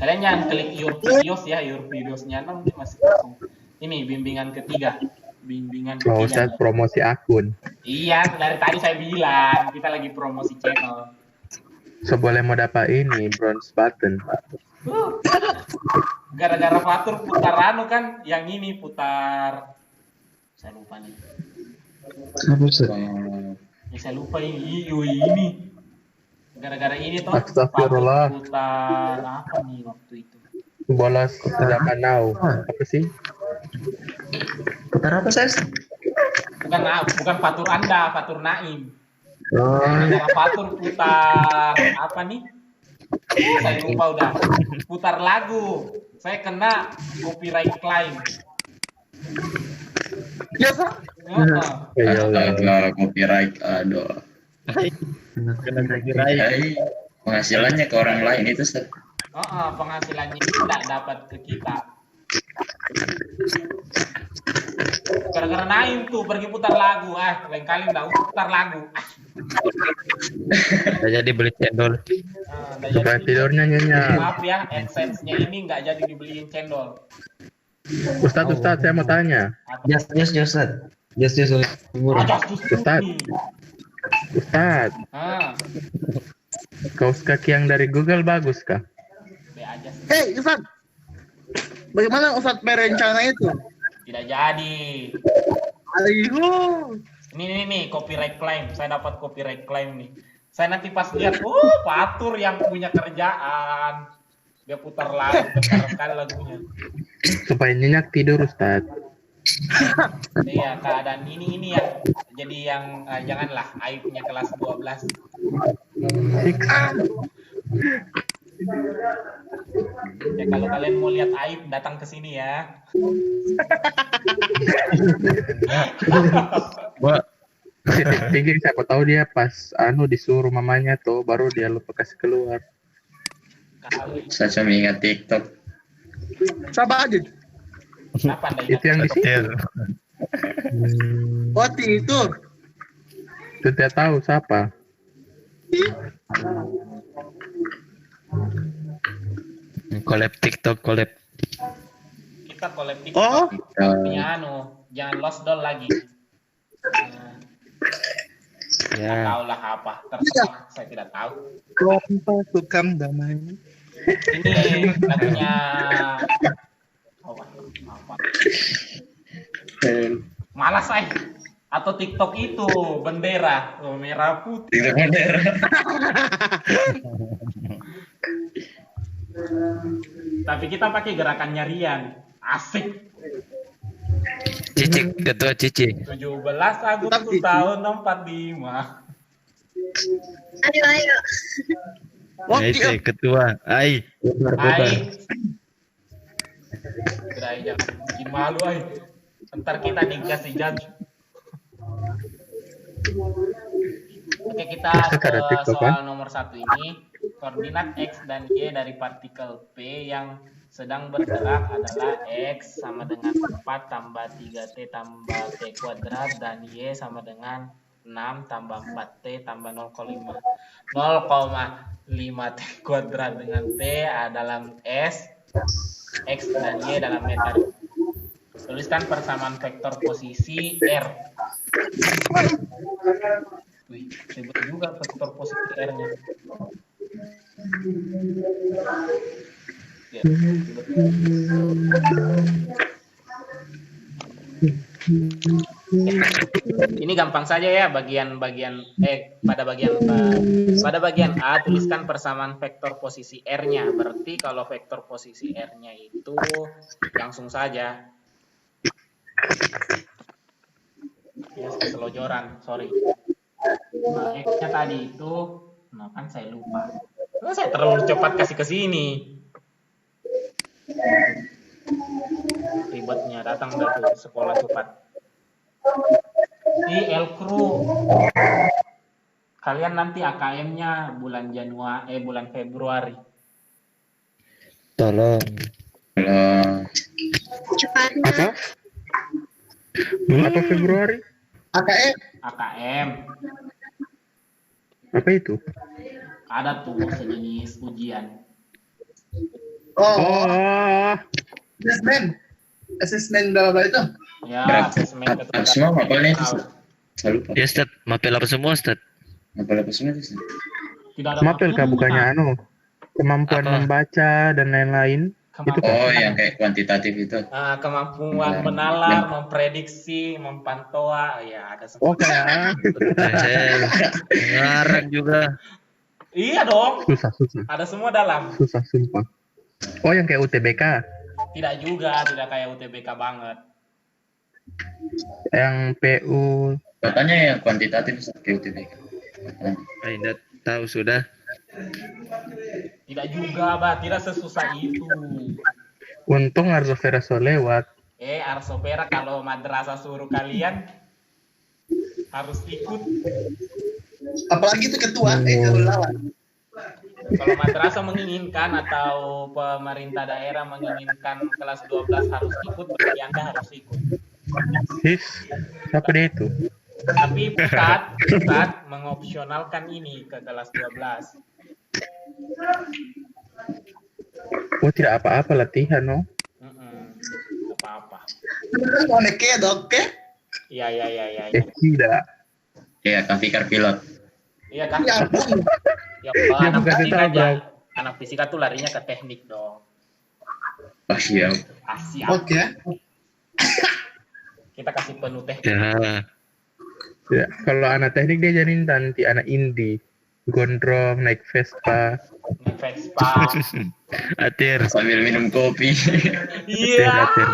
Kalian jangan klik your videos ya, your videosnya nanti masih langsung. Ini bimbingan ketiga. bimbingan Kalau kecil. Ustadz promosi akun. Iya, dari tadi saya bilang kita lagi promosi channel. So boleh mau dapat ini bronze button. Gara-gara Fatur putar anu kan, yang ini putar, saya lupa nih. Apa sih? Ya, saya lupa ini. Gara-gara ini toh Astagfirullah. Fatur putar apa nih waktu itu? Bolos sedangkan now. Apa sih? Putar apa, Ses? Bukan Fatur Anda, Fatur Naim. Oh, Gara-gara Fatur putar apa nih? Saya lupa udah. Putar lagu. Saya kena copyright claim. Ya, Sa? Ya, Kalau copyright, aduh. Kena copyright. Hai, penghasilannya ke orang lain itu Ustaz. penghasilannya tidak dapat ke kita. Gara-gara Naim tuh pergi putar lagu, lain kali nggak putar lagu. Nggak jadi beli cendol. Nggak Supaya jadi. tidurnya nyenyak. Maaf ya, AdSense-nya ini nggak jadi dibeliin cendol. Ustadz, saya mau tanya. Just, Ustaz. Just, umur. Ustadz. Ustadz, kaos kaki yang dari Google bagus kah? Be aja sih. Hei, Ustadz. Bagaimana Ustadz berencana itu? Tidak jadi. Aduh. Ini copyright claim. Saya dapat copyright claim nih. Saya nanti pas lihat, Fatur yang punya kerjaan. Dia putar lagu, besar sekali lagunya. Supaya nyenyak tidur Ustadz. Iya, keadaan ini yang jadi yang janganlah aibnya kelas 12. Ya kalau kalian mau lihat aib datang ke sini ya. Wah, Tinggi siapa tahu dia pas disuruh mamanya tuh baru dia lupa kasih keluar. Kali. Saya cuma ingat TikTok. Sabar aja. Kenapa Anda Itu yang di situ. Oti itu. Itu dia tahu siapa. collab TikTok, collab. Kita collab TikTok. Oh, Punya jangan lost doll lagi. Ya. Tahu lah apa, terserah, saya tidak tahu. kompas tukang damai. Ini lagunya apa? Malas atau TikTok itu bendera merah putih. TikTok bendera. Tapi kita pakai gerakannya Rian. Asik. Cici, ketua Cici. 17 Agustus tahun 45. Ayo. Saya ketua. Ai. Gerai jangan bikin malu Ntar kita dikasih judge. Oke, kita ke soal nomor 1 ini. Koordinat X dan Y dari partikel P yang sedang bergerak adalah X sama dengan 4 tambah 3T tambah T kuadrat dan Y sama dengan 6 tambah 4T tambah 0,5 T kuadrat dengan T dalam S, X dan Y dalam meter. Tuliskan persamaan vektor posisi R. Wih, ribet juga vektor posisi R-nya. Ya, ini gampang saja ya pada bagian A tuliskan persamaan vektor posisi R-nya. Berarti kalau vektor posisi R-nya itu langsung saja. Ya, keselojoran, sorry. Nah, X-nya tadi itu, kan saya lupa. Saya terlalu cepat kasih ke sini. Ribetnya datang dari sekolah cepat. Di Elkru, kalian nanti AKM-nya bulan Februari. Tolong. Cepatnya. Apa Februari? AKM. Apa itu? Ada tuh sejenis ujian. Oh. Assessment. Assessment berapa itu? Ya, asesmen ketua Semua mapelnya itu. nasional. Saya lupa. Ya Ustaz, mapel apa semua Ustaz? Mapel apa semua itu? Tidak ada Mapel kah bukannya kemampuan Apa? membaca dan lain-lain. Itu kan? Oh, yang kayak kuantitatif itu. Kemampuan menalar, memprediksi, mempantoa, ya ada semua. Oh kayak Ngarang juga. Iya dong, susah. ada semua dalam. Susah sumpah. Oh yang kayak UTBK. Tidak juga, tidak kayak UTBK banget. Yang PU. Katanya yang kuantitatif kayak UTBK. Tidak tahu sudah. Tidak juga, Bah, tidak sesusah itu. Untung Arzo Veraso lewat. Arsopera kalau madrasah suruh kalian harus ikut. Apalagi itu ketua, kalau lawan. Kalau madrasah menginginkan atau pemerintah daerah menginginkan kelas 12 harus ikut, berarti Anda harus ikut. His, siapa dia itu? Tapi pusat mengopsionalkan ini ke kelas 12. Oh tidak apa-apa latihan, no? Apa-apa. Konek ya dok, ke? Iya. Tidak. Iya, Kak Fikar pilot. Iya kan? Ya ampun. Ya, Dia anak bukan fisika ditabrak. aja. Anak fisika tuh larinya ke teknik dong. Oh siap. Siap. Oke. Kita kasih penuh teknik. Ya. Ya, kalau anak teknik dia jadi nanti anak indie. Gondrong, naik Vespa. Naik Vespa. Atir. Sambil minum kopi. Iya. Atir.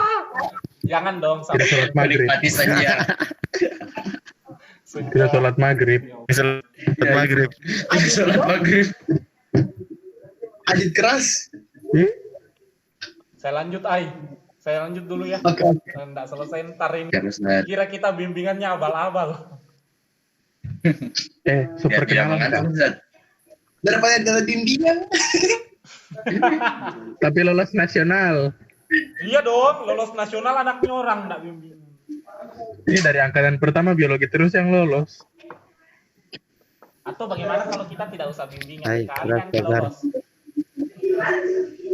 Jangan dong Tidak sholat maghrib. Menikmati senja. Tidak sholat maghrib. Sholat maghrib. Sholat maghrib. Adit keras. Saya lanjut dulu ya. Oke. Nggak selesai ntar ini. Ya, Ustaz. Kira kita bimbingannya abal-abal. Super Biar dia kenalan mengantuk, kan? Ustaz. Daripada dalam bimbingan. Tapi lolos nasional. Iya dong, lolos nasional anaknya orang nggak bimbingan. Ini dari angkatan pertama biologi terus yang lolos. Atau bagaimana kalau kita tidak usah bimbingan Hai, sekali kan keras, lolos.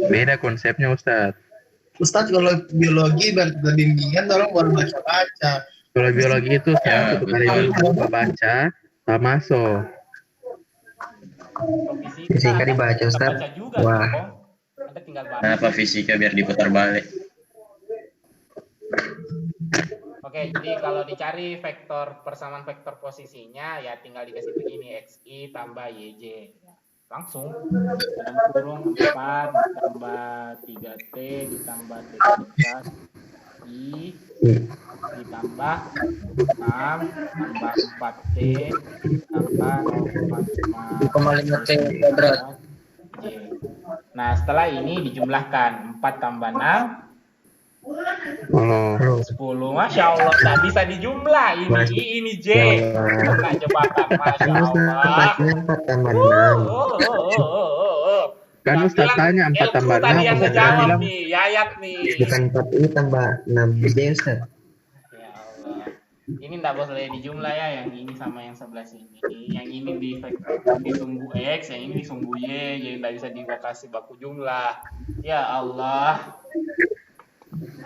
Beda konsepnya Ustadz. Ustaz kalau biologi bimbingan orang baru baca-baca. Kalau biologi itu saya satu kali baca, tak masuk. Fisika dibaca, Ustaz. Baca juga, Wah. dong. Anda tinggal baca. Kenapa fisika biar diputar balik? Oke, jadi kalau dicari persamaan vektor posisinya ya tinggal dikasih begini XI tambah YJ. Langsung dalam kurung 4 ditambah 3T ditambah T13 I ditambah 6 tambah 4T tambah 0,5 T kuadrat. Y. Nah, setelah ini dijumlahkan 4 tambah 6 Oh, 10, Masya Allah, nggak bisa dijumlah ini J, kena jebakan, Masya Allah. 4 tambah 6. kan Ustadz tanya 4 tambah 6. Tadi yang Ustadz ngejawab bilang nih, Yayat nih. Bukan 4 ini tambah 6 J, Ustaz. Ya Allah, ini nggak boleh dijumlah ya, yang ini sama yang sebelah sini. Yang ini disumbu X, yang ini disumbu Y, jadi nggak bisa dikasih baku jumlah. Ya Allah.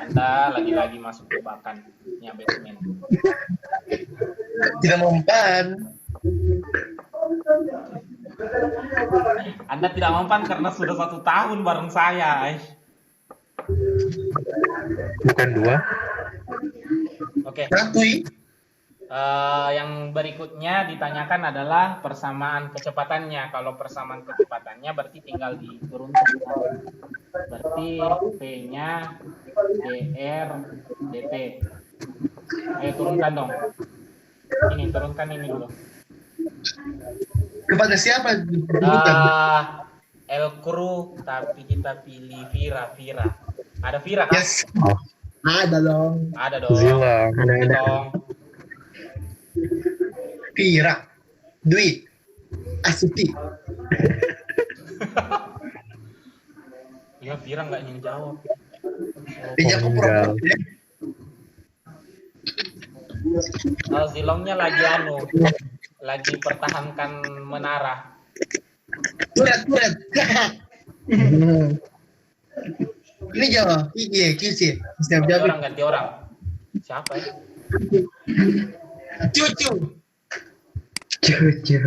Anda lagi-lagi masuk jebakannya Batman. Tidak mempan. Anda tidak mempan karena sudah 1 tahun bareng saya. bukan 2. Oke. Rakui. Yang berikutnya ditanyakan adalah persamaan kecepatannya. Kalau persamaan kecepatannya berarti tinggal diturunkan. Berarti P-nya dr dt. Ayo turunkan dong. Ini turunkan ini dulu. Kepada siapa? Elkru, tapi kita pilih Vira. Ada Vira kan? Yes. Ada dong. Ada dong. Zilang. Ada dong. Pira. Dwi. Asuti. Ya Vira nggak yang jawab. Dia pura-pura. Zilongnya lagi lagi pertahankan menara. Turet. Ini jawab. Iya, QC. Setiap jawab. Ganti orang. Siapa ya? Cucu. Cucu.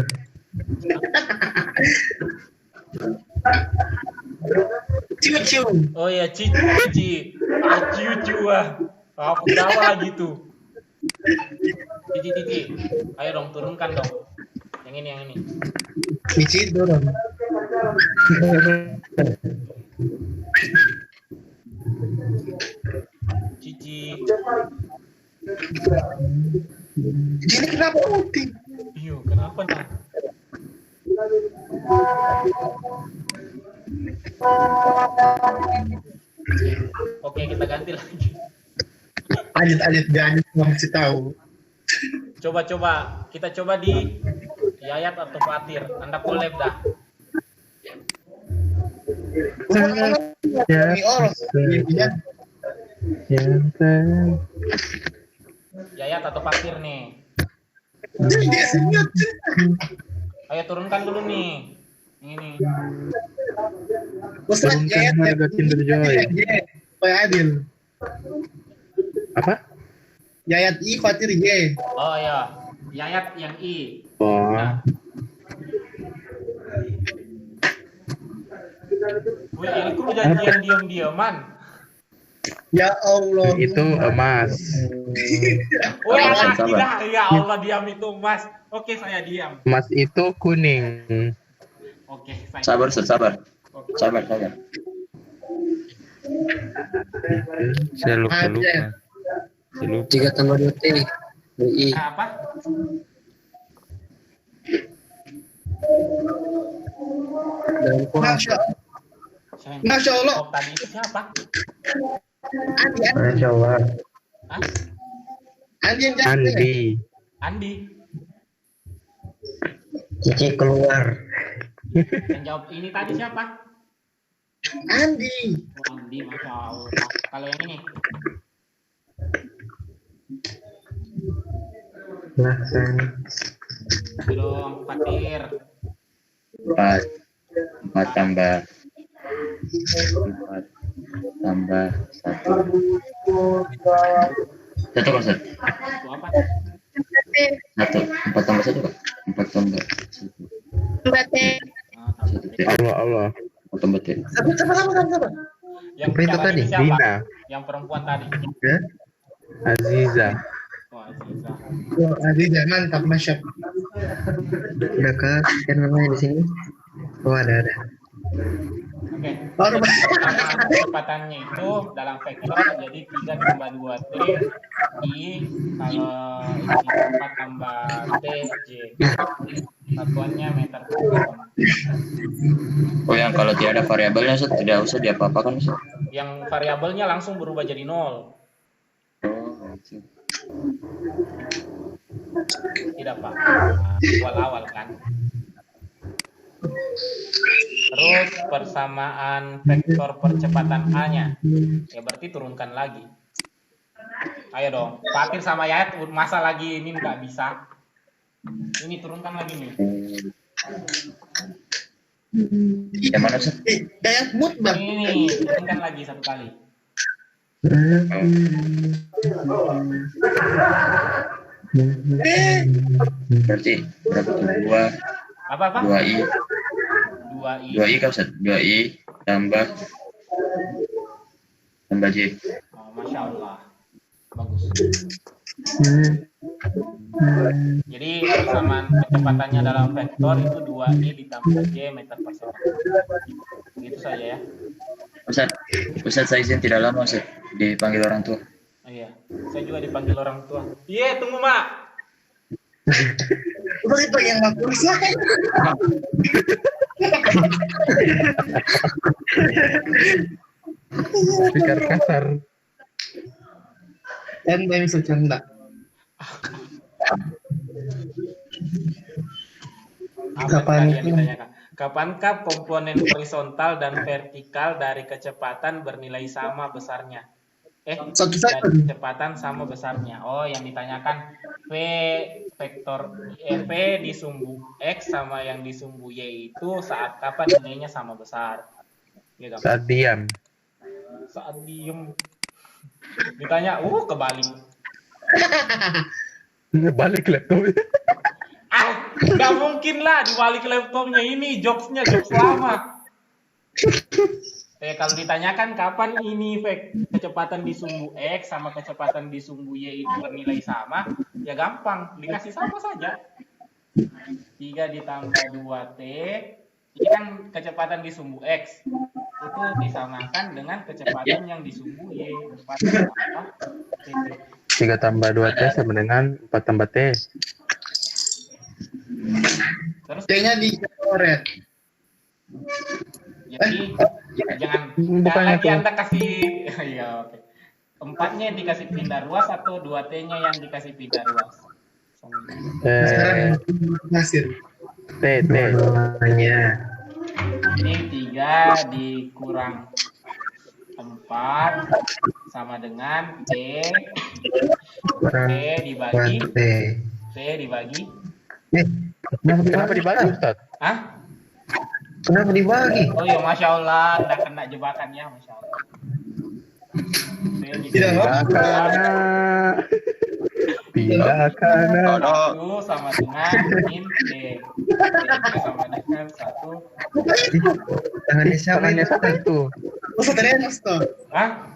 Cucu. Oh ya, Cici. Cucu ah. Aku Jawa lagi tuh. Cici. Ayo dong, turunkan dong. Yang ini. Cici turun. Cici. Ini kenapa putih? Iya, kenapa nah? Oke, kita ganti lagi. Adit jangan ngasih tahu. Coba. Kita coba di Yayat atau Fatir. Anda collab dah. Ini orang. Yayat atau Fatir nih. Ayo turunkan dulu nih. Ini. Ustaz Turunkan harga Tinder Joy. Supaya adil. Apa? Yayat I, Fatir Y. Oh ya, Yayat yang I. Oh, Wih, ini kru janjian diam-diaman. Ya Allah. itu emas. Wih, Sabar. tidak. Ya Allah, diam itu Mas. Oke, saya diam. Emas itu kuning. Oke, saya Sabar, Ustaz, sabar. Oke. Sabar. Saya lupa. 3 tambah 2 T. I. Apa? Dan kuat. Masya Allah. Oh, tadi itu siapa? Masya Allah. Hah? Andi yang jawab. Andi. Andi. Cici keluar. Yang jawab ini tadi siapa? Andi. Oh, Andi, Masya Allah. Kalau yang ini? Laksana. Belum, Fatir. 4 tambah 1. Satu kan, Ustaz? Itu apa? 4 tambah 1 Pak? 4 tambah 1. Ah, tambah. Allah. 4 tambah 1. Sabar. Yang Apa itu yang tadi? siapa? Dina. Yang perempuan tadi. Aziza. Wah, Aziza. Oh, Andi mantap, Masya Allah. Udah kak, kan namanya di sini. Oh ada. Oke. Baru Persamaan kecepatannya itu dalam vektor jadi 3 tambah 2 T I kalau ini 4 tambah T J. Satuannya meter per second. Oh, yang kalau tidak ada variabelnya, Ustaz, tidak usah diapa-apakan, Ustaz. Yang variabelnya langsung berubah jadi 0. Oh, gitu. Tidak Pak. Awal-awal kan. Terus persamaan vektor percepatan A-nya. Ya berarti turunkan lagi. Ayo dong. Fatir sama Yayat masa lagi ini nggak bisa. Ini turunkan lagi nih. Yang mana, Ustaz? Yayat mood bang. Ini turunkan lagi satu kali. Berarti berapa tuh? 2 Apa? 2i 2I. 2i kan, Ustaz? 2i tambah J. Oh, Masya Allah. Bagus. Jadi persamaan kecepatannya dalam vektor itu 2I ditambah J meter per second. Gitu saja ya. Ustaz, saya izin tidak lama, Ustaz, dipanggil orang tua. Oh, iya. Saya juga dipanggil orang tua. Iya, tunggu Mak. Udah itu yang ngaku saya. Pikir kasar. Dan saya bisa canda. Kapan yang ditanyakan? Kapankah komponen horizontal dan vertikal dari kecepatan bernilai sama besarnya? Satu saja. Dari kecepatan sama besarnya. Oh, yang ditanyakan V vektor V di sumbu X sama yang di sumbu Y itu saat kapan nilainya sama besar? Gitu. Saat diam. Saat diem. Ditanya, kebalik. Balik laptop. Nggak mungkin lah dibalik laptopnya ini jokes lama. Kalau ditanyakan kapan ini kecepatan di sumbu X sama kecepatan di sumbu Y itu bernilai sama, ya gampang, dikasih sama saja. 3 ditambah 2T, ini kan kecepatan di sumbu X, itu disamakan dengan kecepatan yang di sumbu Y. 4 tambah T. 3 tambah 2T sama dengan 4 tambah T. Terus T-nya dicoret. jadi jangan Bukannya lagi tuh. Anda kasih ya oke. 4-nya dikasih pindah ruas atau 2T-nya yang dikasih pindah ruas? Sekarang hasil. T. Dua-duanya. Ini 3 dikurang 4 sama dengan T Kurang dibagi 1T. T dibagi Kenapa dibagi, Ustaz? Hah? Kenapa dibagi? Oh ya Masya Allah, udah kena jebakannya Masya Allah. T Tidak dibagi Tidak karena. satu sama dengan min T. T sama dengan 1. Tangannya siapa Tangannya siapa itu? Ustaz Renos toh. Hah?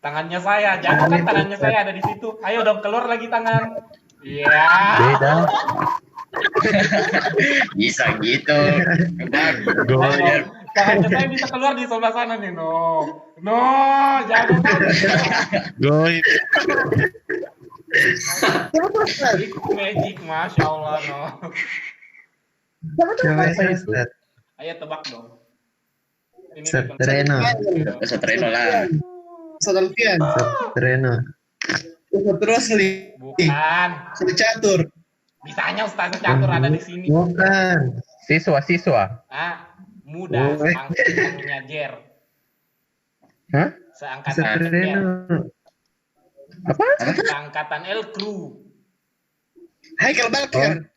Tangannya saya, jangan kan tangannya saya ada di situ. Ayo dong keluar lagi tangan. Iya. Beda. Bisa gitu. Ayo, tangannya saya bisa keluar di sebelah sana nih, no, jangan. Goib. Itu magic, Masya Allah, no. Siapa itu, Ustaz? Ayo tebak dong. Ini Ustaz Reno. Ustaz Reno lah. Ustaz Alfian. Ustaz Reno. Ustaz Rosli. Bukan. Ustaz Catur. Bisanya Ustaz Catur ada di sini. Bukan. Siswa. Muda, Oh, seangkatannya Jer. Hah? Ustaz Seangkatan Jer. Reno. Apa? Seangkatan El Crew. Haikal Bakar.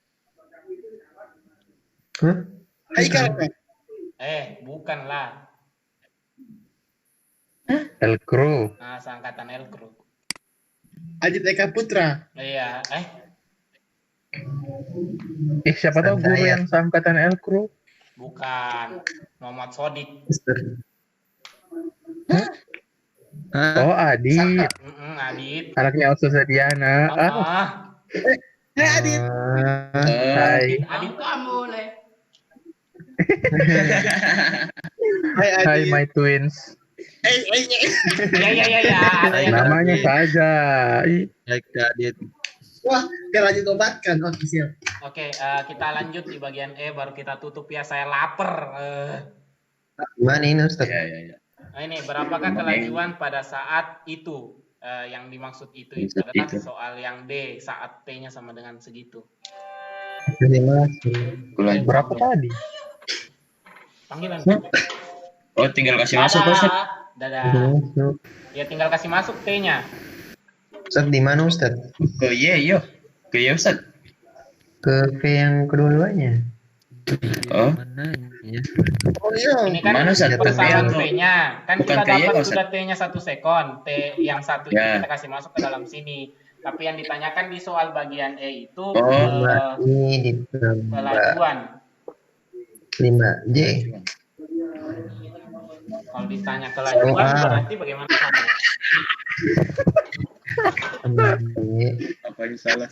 Hah? Haikal kan? Bukan lah. El Crew. Seangkatan El Crew. Ajit Eka Putra. Iya, Siapa tahu guru Saya. yang seangkatan El Crew? bukan. Muhammad Sodik. Ustaz. Oh, Adit. Adit. Anaknya Ustazah Diana. Hai Adit. Hai. Adit kamu boleh. Hai Adit. Hai my twins. Ya. Ada yang Namanya saja. Ih, Adit. Wah, dia lanjut obatkan. Oke, siap. Oke, kita lanjut di bagian E, baru kita tutup ya. Saya lapar. Gimana ini, Ustaz? Ya. Ini berapakah kelajuan pada saat itu? Yang dimaksud itu adalah soal yang D, saat T-nya sama dengan segitu. Terima berapa tadi? Panggilan. Oh, tinggal kasih masuk Ustaz. Dadah. kasih. Ya tinggal kasih masuk T-nya. Ustaz di mana, Ustaz? Ke Y, Ustaz. Ke yang kedua-duanya. Oh, Mana ya? Oh iya. Ini kan Mana, Ustaz? persamaan Bukan T-nya. Kan bukan kita T-nya, dapat Ustaz. sudah T-nya 1 sekon. T yang satu itu Ya. kita kasih masuk ke dalam sini. Tapi yang ditanyakan di soal bagian E itu Ini ditambah kelajuan. 5J. Kalau ditanya kelajuan berarti bagaimana kamu? Tambah J. apa yang salah?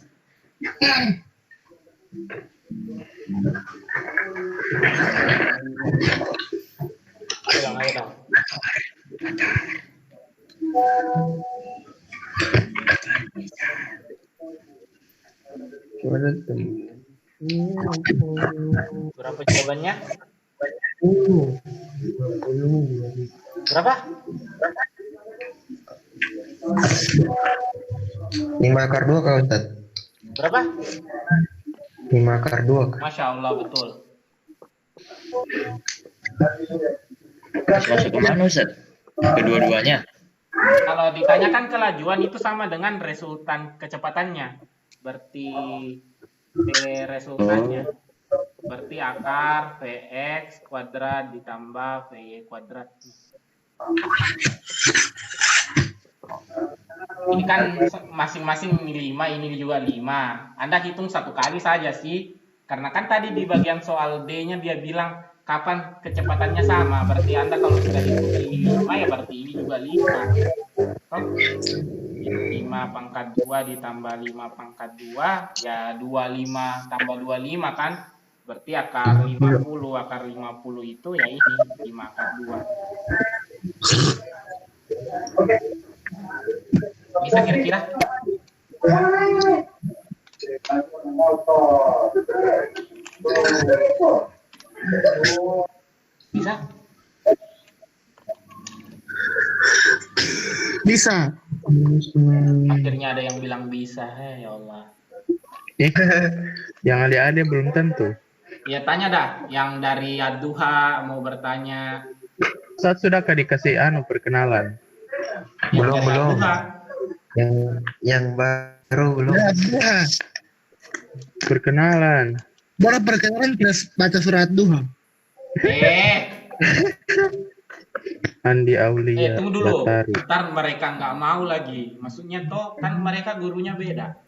Ayo dong. Coba tuh. Berapa jawabannya? 20. Berapa? 5 akar 2 kak Ustaz. Berapa? 5 akar 2 kak. Masya Allah, betul. Masuk ke mana Ustaz? Kedua-duanya. Kalau ditanyakan kelajuan itu sama dengan resultan kecepatannya. Berarti P resultannya. Berarti akar Px kuadrat ditambah Py kuadrat. Ini kan masing-masing 5, ini juga 5. Anda hitung satu kali saja sih. Karena kan tadi di bagian soal D-nya dia bilang kapan kecepatannya sama. Berarti Anda kalau sudah hitung ini 5 ya berarti ini juga 5. Oh, 5 pangkat 2 ditambah 5 pangkat 2 ya 25 tambah 25 kan. Berarti akar 50. Akar 50 itu ya ini 5 akar 2. Bisa kira-kira? Bisa? Bisa. Akhirnya ada yang bilang bisa, ya Allah. Yang adik-adik belum tentu. Ya tanya dah, yang dari Ad-Duha mau bertanya. Saat sudahkah dikasih perkenalan? Yang Belum, dari belum. Ad-Duha. Yang baru belum. Ya. Perkenalan. Baru perkenalan terus baca surat duha. Andi Aulia Tunggu dulu. Batari. Ntar mereka nggak mau lagi. Maksudnya toh kan mereka gurunya beda.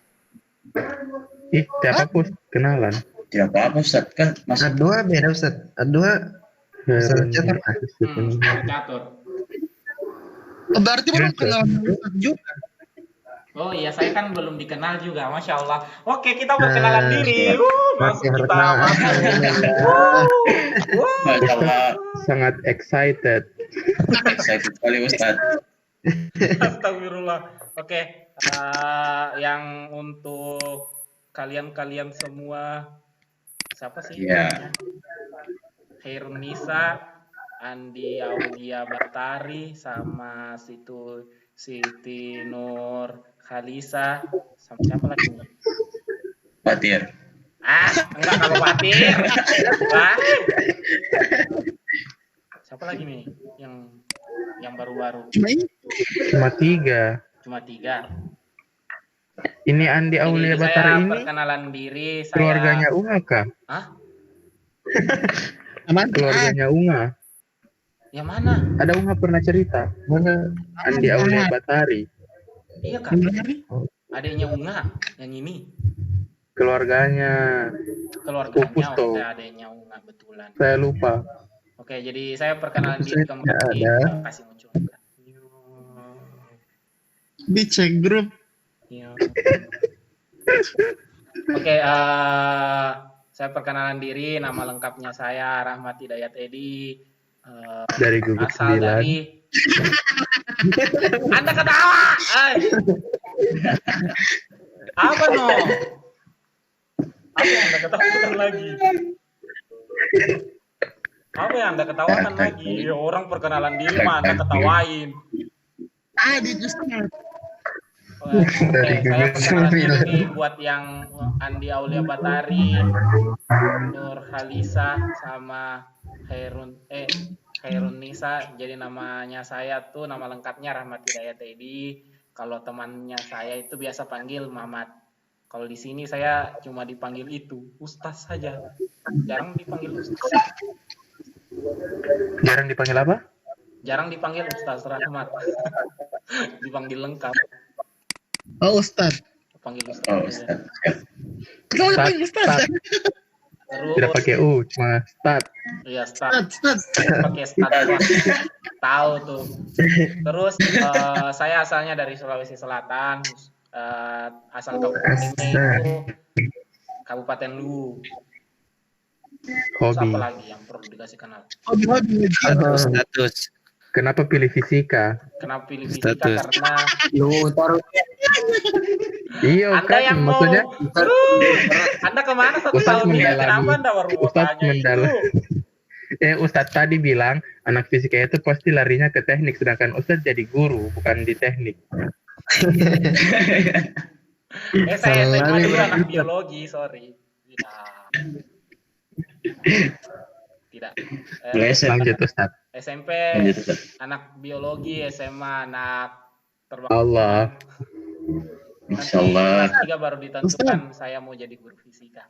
Siapa pus kenalan? Tidak apa-apa Ustaz, kan masih A2 beda Ustaz. A2 Ustaz catat. Catur. Berarti baru kenalan juga. Oh iya, saya kan belum dikenal juga, Masya Allah. Oke, kita mau kenalan diri. Masuk kita. Masya Allah. Sangat excited. Excited sekali Ustaz. Astagfirullah. Oke, yang untuk kalian semua, siapa sih? Iya. Khairun Nisa, Andi Aulia Batari, sama Siti Nur Khalisa, sama siapa lagi nih? Fatir. Enggak kalau Fatir. Siapa lagi nih yang baru-baru? Cuma 3. Cuma 3. Ini Andi Aulia Jadi Batari saya ini perkenalan diri, saya keluarganya Unga kah? Hah? Keluarganya Unga. Yang mana? Ada Unga pernah cerita. Mana Andi Aulia Batari. Iya kan? Adiknya Unga yang ini. Keluarganya. Pupus Keluarganya tuh. adiknya Unga betulan. Saya lupa. Oke, jadi saya perkenalan diri kembali. Kasih muncul. Di cek grup. Iya. Oke, saya perkenalan diri. Nama lengkapnya saya Rahmat Hidayat Edi. Dari gugus Asal 9. dari Anda ketawa. Apa no? Apa yang Anda ketawakan lagi? Apa yang Anda ketawakan lagi? Orang perkenalan diri mah Anda ketawain. Di justru. Oke, saya perkenalan diri buat yang Andi Aulia Batari, Nur Khalisa, sama Khairun Nisa. Jadi namanya saya tuh nama lengkapnya Rahmat Hidayat Edi. Kalau temannya saya itu biasa panggil Mamat. Kalau di sini saya cuma dipanggil itu Ustaz saja. Jarang dipanggil Ustaz. Jarang dipanggil apa? Jarang dipanggil Ustaz Rahmat. Dipanggil lengkap. Oh Ustaz. Panggil Ustaz. Oh Ustaz. Kenapa dipanggil Ustaz? Terus Tidak pakai U, cuma stat. Iya, start. Ustaz. Pakai start. Tahu tuh. Terus saya asalnya dari Sulawesi Selatan. Asal kabupatennya itu Kabupaten Luwu. Terus Hobi. apa lagi yang perlu dikasih kenal? Hobi. Status. Kenapa pilih fisika? Kenapa pilih fisika? Status. Karena Lu taruh Iya Anda kan, yang mau. maksudnya Anda kemana 1 Ustaz tahun ini? mendalami. Kenapa Anda baru mau Ustaz tanya mendalami. itu? Ustadz tadi bilang anak fisika itu pasti larinya ke teknik, sedangkan Ustadz jadi guru, bukan di teknik. Saya SMA dulu anak biologi, sorry. Tidak. Lanjut Ustadz. SMP Lanjut, Ustaz. anak biologi, SMA anak terbang. Allah. Masya Allah. Kelas 3 baru ditentukan saya mau jadi guru fisika.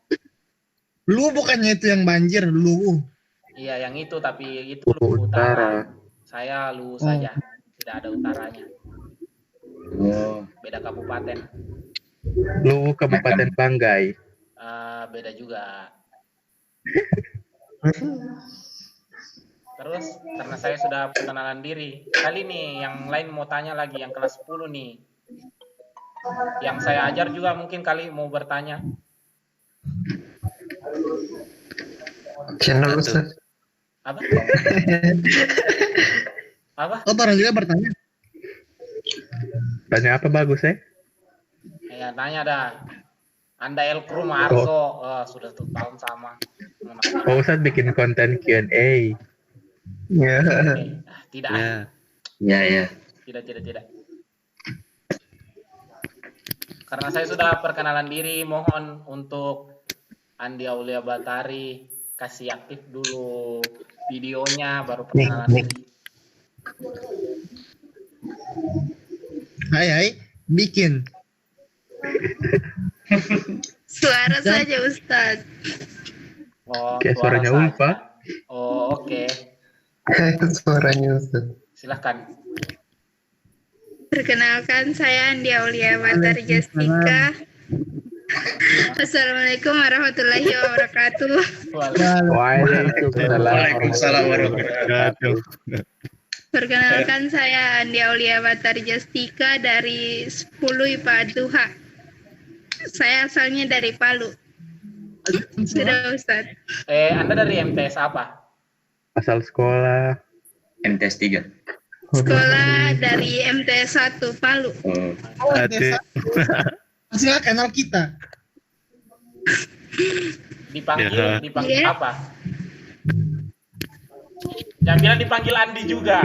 Lu bukannya itu yang banjir, lu. Iya, yang itu, tapi itu Luwu Luwu Utara. Utara. Saya Luwu saja, tidak ada utaranya. Oh, Beda kabupaten. Lu Kabupaten Banggai. Beda juga. Terus karena saya sudah perkenalan diri, kali nih yang lain mau tanya lagi yang kelas 10 nih. Yang saya ajar juga mungkin kali mau bertanya. Channel Ustaz. Apa? Apa? Oh, orang juga bertanya. Tanya apa bagus ya? Ya tanya dah. Anda El Krum Arso, sudah 1 tahun sama. Oh, Ustaz bikin konten Q&A. Ya. Tidak. ya. Tidak. Karena saya sudah perkenalan diri, mohon untuk Andi Aulia Batari kasih aktif dulu videonya baru perkenalan diri. Hai, bikin. Suara saja Ustaz. Oh, Kayak suara suaranya saja. Ulfa. Oh, oke. Suaranya Ustaz. Silahkan. Perkenalkan saya Andi Aulia Batari Justika. Assalamualaikum warahmatullahi wabarakatuh. Waalaikumsalam Wabarakatuh. Perkenalkan saya Andi Aulia Batari Justika dari 10 IPA 2H. Saya asalnya dari Palu. Sudah Ustaz. Anda dari MTS apa? Asal sekolah. MTS 3. Sekolah dari MTS 1 Palu. Oh, Hati. Masih nggak kenal kita. Dipanggil Iya. apa? Jangan bilang dipanggil Andi juga.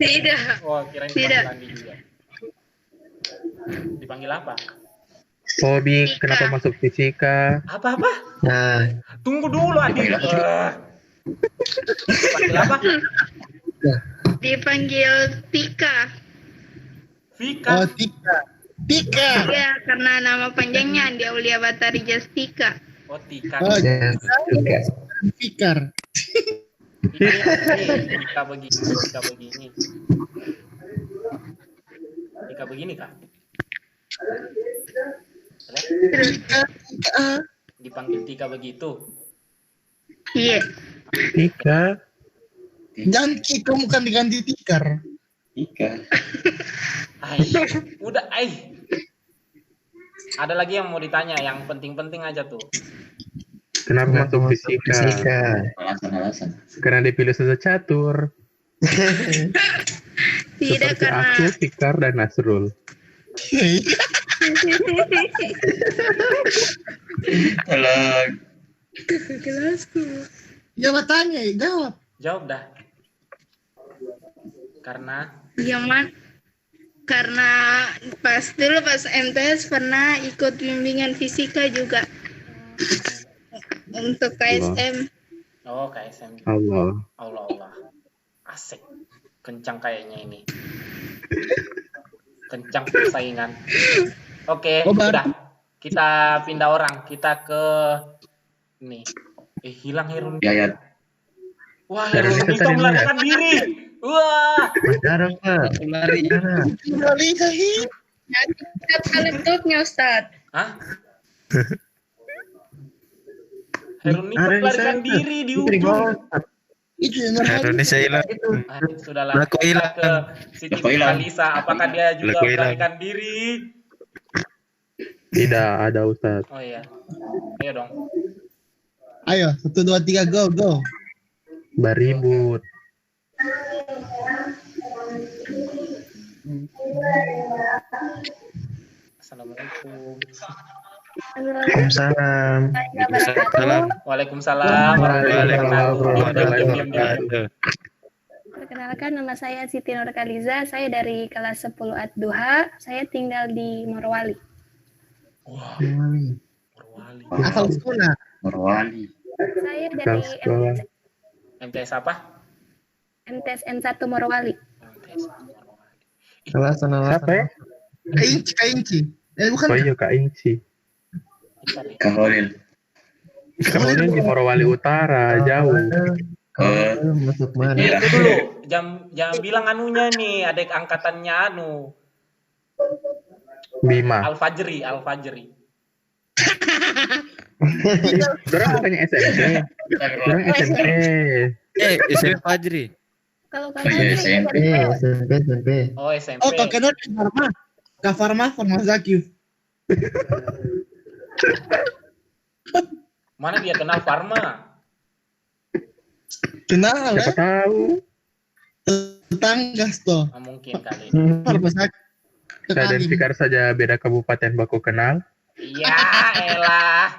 Tidak. Kirain Tidak. dipanggil Andi juga. Dipanggil apa? Hobi, Fisika. kenapa masuk fisika? Apa? Nah, Tunggu dulu Andi. Dipanggil apa? Dipanggil Tika. Vika. Oh, Tika. Ya, karena nama panjangnya Andi Aulia Batari Justika. Oh, Tika. Oh, ya juga. Fikar. Tika begini. Tika begini kah? Dipanggil Tika begitu. Iya. Tika. Jangan kamu kan diganti tikar. Ika. Udah, Ada lagi yang mau ditanya, yang penting-penting aja tuh. Kenapa masuk fisika? Fisika. Alasan. Karena dipilih susah catur. Tidak Seperti karena aku, Fikar, dan Nasrul. Tolong. kelasku. Jawab tanya, jawab. Jawab dah. Karena Karena pas MTS pernah ikut bimbingan fisika juga untuk KSM. KSM. Allah. Asik. Kencang kayaknya ini. Kencang persaingan. Oke, sudah. Kita pindah orang. Kita ke ini. Hilang Herun. Yayat. Wah, Herun Niko melarikan diri. Wah. Darah, Pak. Lari. Darah. Laptopnya Ustaz. Hah? Herun Niko melarikan diri di ujung. Itu yang Indonesia hilang. Sudahlah. Laku Kita hilang. ke Siti Laku hilang. Kalisa. Apakah dia juga Laku hilang. melarikan diri? Tidak ada Ustaz. Oh iya. Ayo dong. Ayo, 1, 2, 3, go. Baribut. Assalamualaikum. Waalaikumsalam. Salam. Waalaikumsalam. Wabarakatuh. Perkenalkan, nama saya Siti Nurkaliza. Saya dari kelas 10 Ad-Duha. Saya tinggal di Morowali. Wah, Hmm. Morowali. Asal sekolah. Morowali. Saya dari Sekolah. MTS apa? MTS N1 Morowali. MTS Morowali. Alasan. Siapa ya? Kainci. Bukan. Oh iya, Kak Inci. Bentar ya. Kaholil. Kemudian di Morowali Utara, jauh. Oh. Masuk mana? Iya. Itu dulu. jangan bilang anunya nih, adik angkatannya anu. Bima. Al-Fajri. Dorang bukannya SMP. Dorang SMP. SMP Fajri. Kalau Iya, kakak SMP. Oh, SMP. Oh, kakaknya di Farma. Kak Farma Zakif. Mana dia kenal Farma? Kenal Siapa ya? tahu. Tetangga toh. Ah, mungkin kali. Farma Zakif. Saya dan Fikar saja beda kabupaten baku kenal. Iya, elah.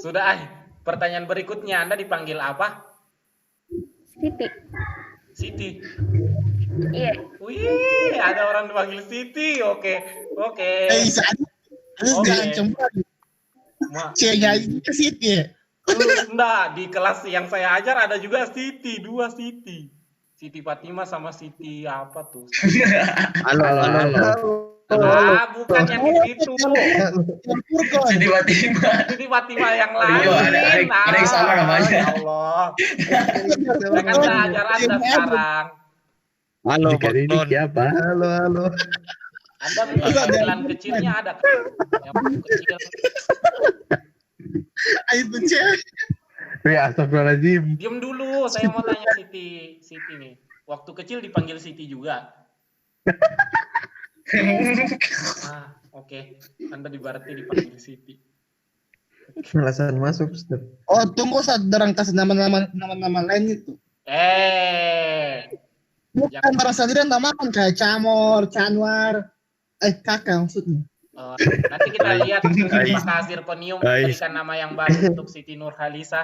Sudah, pertanyaan berikutnya Anda dipanggil apa? Siti. Iya. Wih, ada orang dipanggil Siti. Oke. Jangan cemburu. Cengnya ke Siti. Enggak, di kelas yang saya ajar ada juga Siti, 2 Siti. Siti Fatima sama Siti apa tuh? Halo. Bukan yang di situ. Siti Fatima. Siti Fatima yang lain. Oh, ada yang sama namanya. Ya Allah. Jangan saya ajar Anda sekarang. Halo, Jika ini Bang. siapa? Halo. Anda punya panggilan kecilnya ada kan? Yang kecil. Ayo tuh Astagfirullahaladzim. Diam dulu, saya mau tanya Siti nih. Waktu kecil dipanggil Siti juga. Oke. Anda berarti dipanggil Siti. Alasan masuk, Ustaz. Oh, tunggu saat dorang kasih nama-nama lain itu. Bukan barang sendirian namakan kayak Camor, Canwar. Kakak maksudnya. Nanti kita lihat apakah Zirconium memberikan nama yang baru untuk Siti Nurhalisa.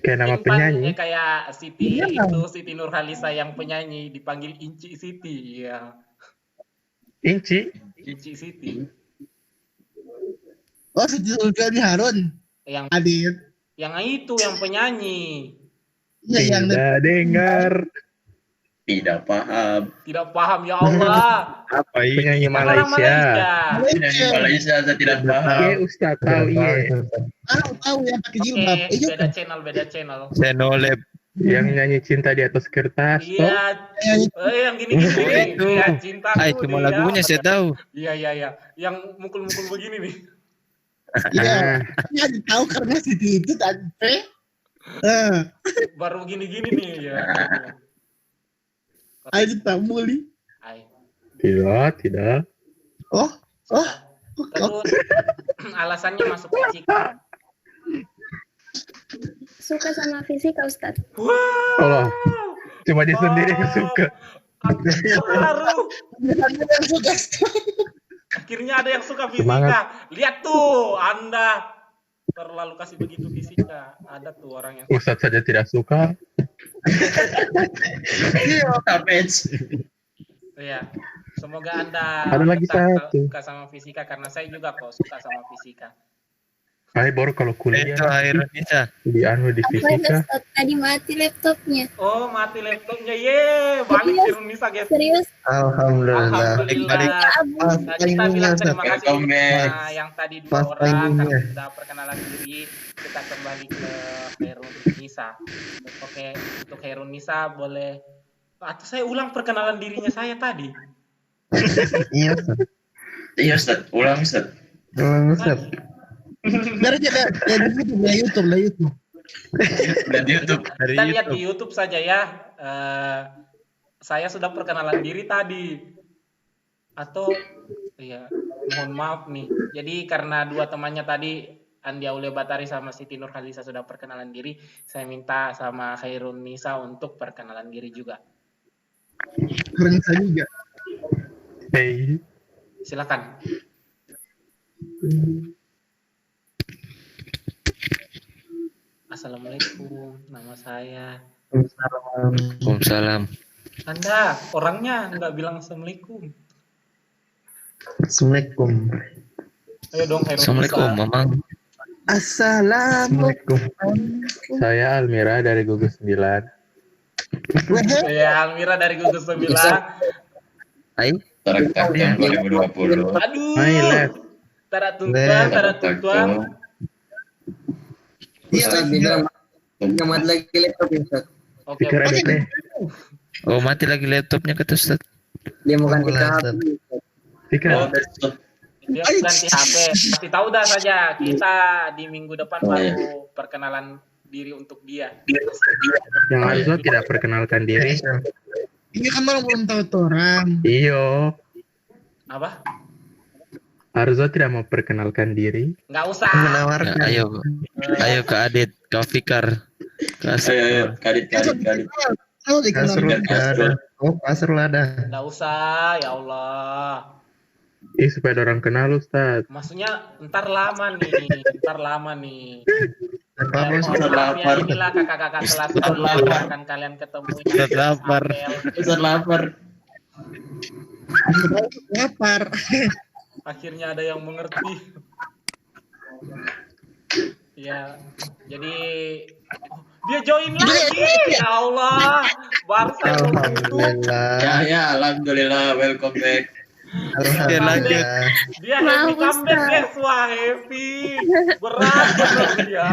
Kayak nama penyanyi. Kayak Siti itu Siti Nurhalisa yang penyanyi dipanggil Inci Siti ya. Inci Siti. Oh, Siti Zulkarni Harun. Yang Adit. Yang itu yang penyanyi. Iya, yang dengar. Tidak paham. Tidak paham ya Allah. Apa ini? Penyanyi Malaysia. Penyanyi Malaysia saya tidak paham. Iya Ustaz tahu iya. Tahu yang pakai jilbab. Oke, beda channel. Senoleb. Yang nyanyi cinta di atas kertas. Iya. Yang gini-gini. itu. Iya, cintaku. Cuma lagunya saya tahu. Iya. Yang mukul-mukul begini nih. Iya. Ya tahu karena Siti itu tadi. Baru gini-gini nih ya. Ayo tak bully. Tidak. Oh. Terus alasannya masuk fisika. Suka sama fisika, Ustaz. Allah. Cuma dia sendiri yang suka. Baru. Akhirnya ada yang suka fisika. Semangat. Lihat tuh, Anda terlalu kasih begitu fisika. Ada tuh orang yang Ustaz saja tidak suka. Iya. Semoga Anda Ada lagi tetap satu. suka sama fisika karena saya juga kok suka sama fisika. Baru kalau kuliah Itu akhirnya bisa. di Apa fisika. Ustaz? Tadi mati laptopnya. Oh, mati laptopnya. Balik ke Indonesia, guys. Serius? Alhamdulillah. Alhamdulillah. Nah, kita bilang terima kasih Welcome back. yang tadi 2 Pas orang timingnya. karena sudah perkenalan diri. Kita kembali ke Herun Nisa. Oke, untuk Herun Nisa boleh atau saya ulang perkenalan dirinya saya tadi. Iya, Ustaz. Iya Ustaz, ulang Ustaz. Ustaz. Biar aja di YouTube. Dan di YouTube. Kita lihat di YouTube saja ya. Saya sudah perkenalan diri tadi. Atau ya, mohon maaf nih. Jadi karena 2 temannya tadi Andi Aulia Batari sama Siti Nurhalisa sudah perkenalan diri, saya minta sama Khairun Nisa untuk perkenalan diri juga. Keren juga. Hey. Silakan. Assalamualaikum, nama saya. Waalaikumsalam. Anda orangnya nggak bilang assalamualaikum. Assalamualaikum. Ayo dong, Khairun Assalamualaikum, Nisa. Mamang. Assalamualaikum. Saya Almira dari Gugus 9. Ya, Almira dari Gugus 9. Hai. Terekam tahun 2020. Aduh. My left. Tara tuntuan. Iya, Nggak mati lagi laptop ya, Ustaz. Oke, Fikar oke. ada teh. Oh, mati lagi laptopnya kata Ustaz. Dia mau ganti Mulai, ke Ustaz. HP. Fikar. Oh, betul. Dia ganti HP. Kasih tahu dah saja. Kita di minggu depan Oh, iya. baru perkenalan diri untuk dia. Yang Arzo tidak perkenalkan diri. Ini kan orang belum tahu tuh orang. Iyo. Apa? Arzo tidak mau perkenalkan diri. Nggak usah. Menawarkan. Nah, ayo ke Adit, ke Fikar. Ke Asep. Ayo, kadit. Kalau dikenal. Kasrul nggak ada. Oh, Kasrul ada. Nggak usah. Ya Allah. Supaya orang kenal Ustaz. Maksudnya ntar lama nih. Apa Ya, bos? mohon maaf ya, lapar. inilah kakak-kakak kelas Ustaz yang lapar. akan kalian ketemu. Ustaz lapar. Ustaz lapar. Lapar. Akhirnya ada yang mengerti. Ya, jadi dia join lagi. Ya Allah, Barca Alhamdulillah. Ya, alhamdulillah, welcome back. Alhamdulillah. dia Mau, happy comeback Ustaz. guys, wah happy. Berat ya.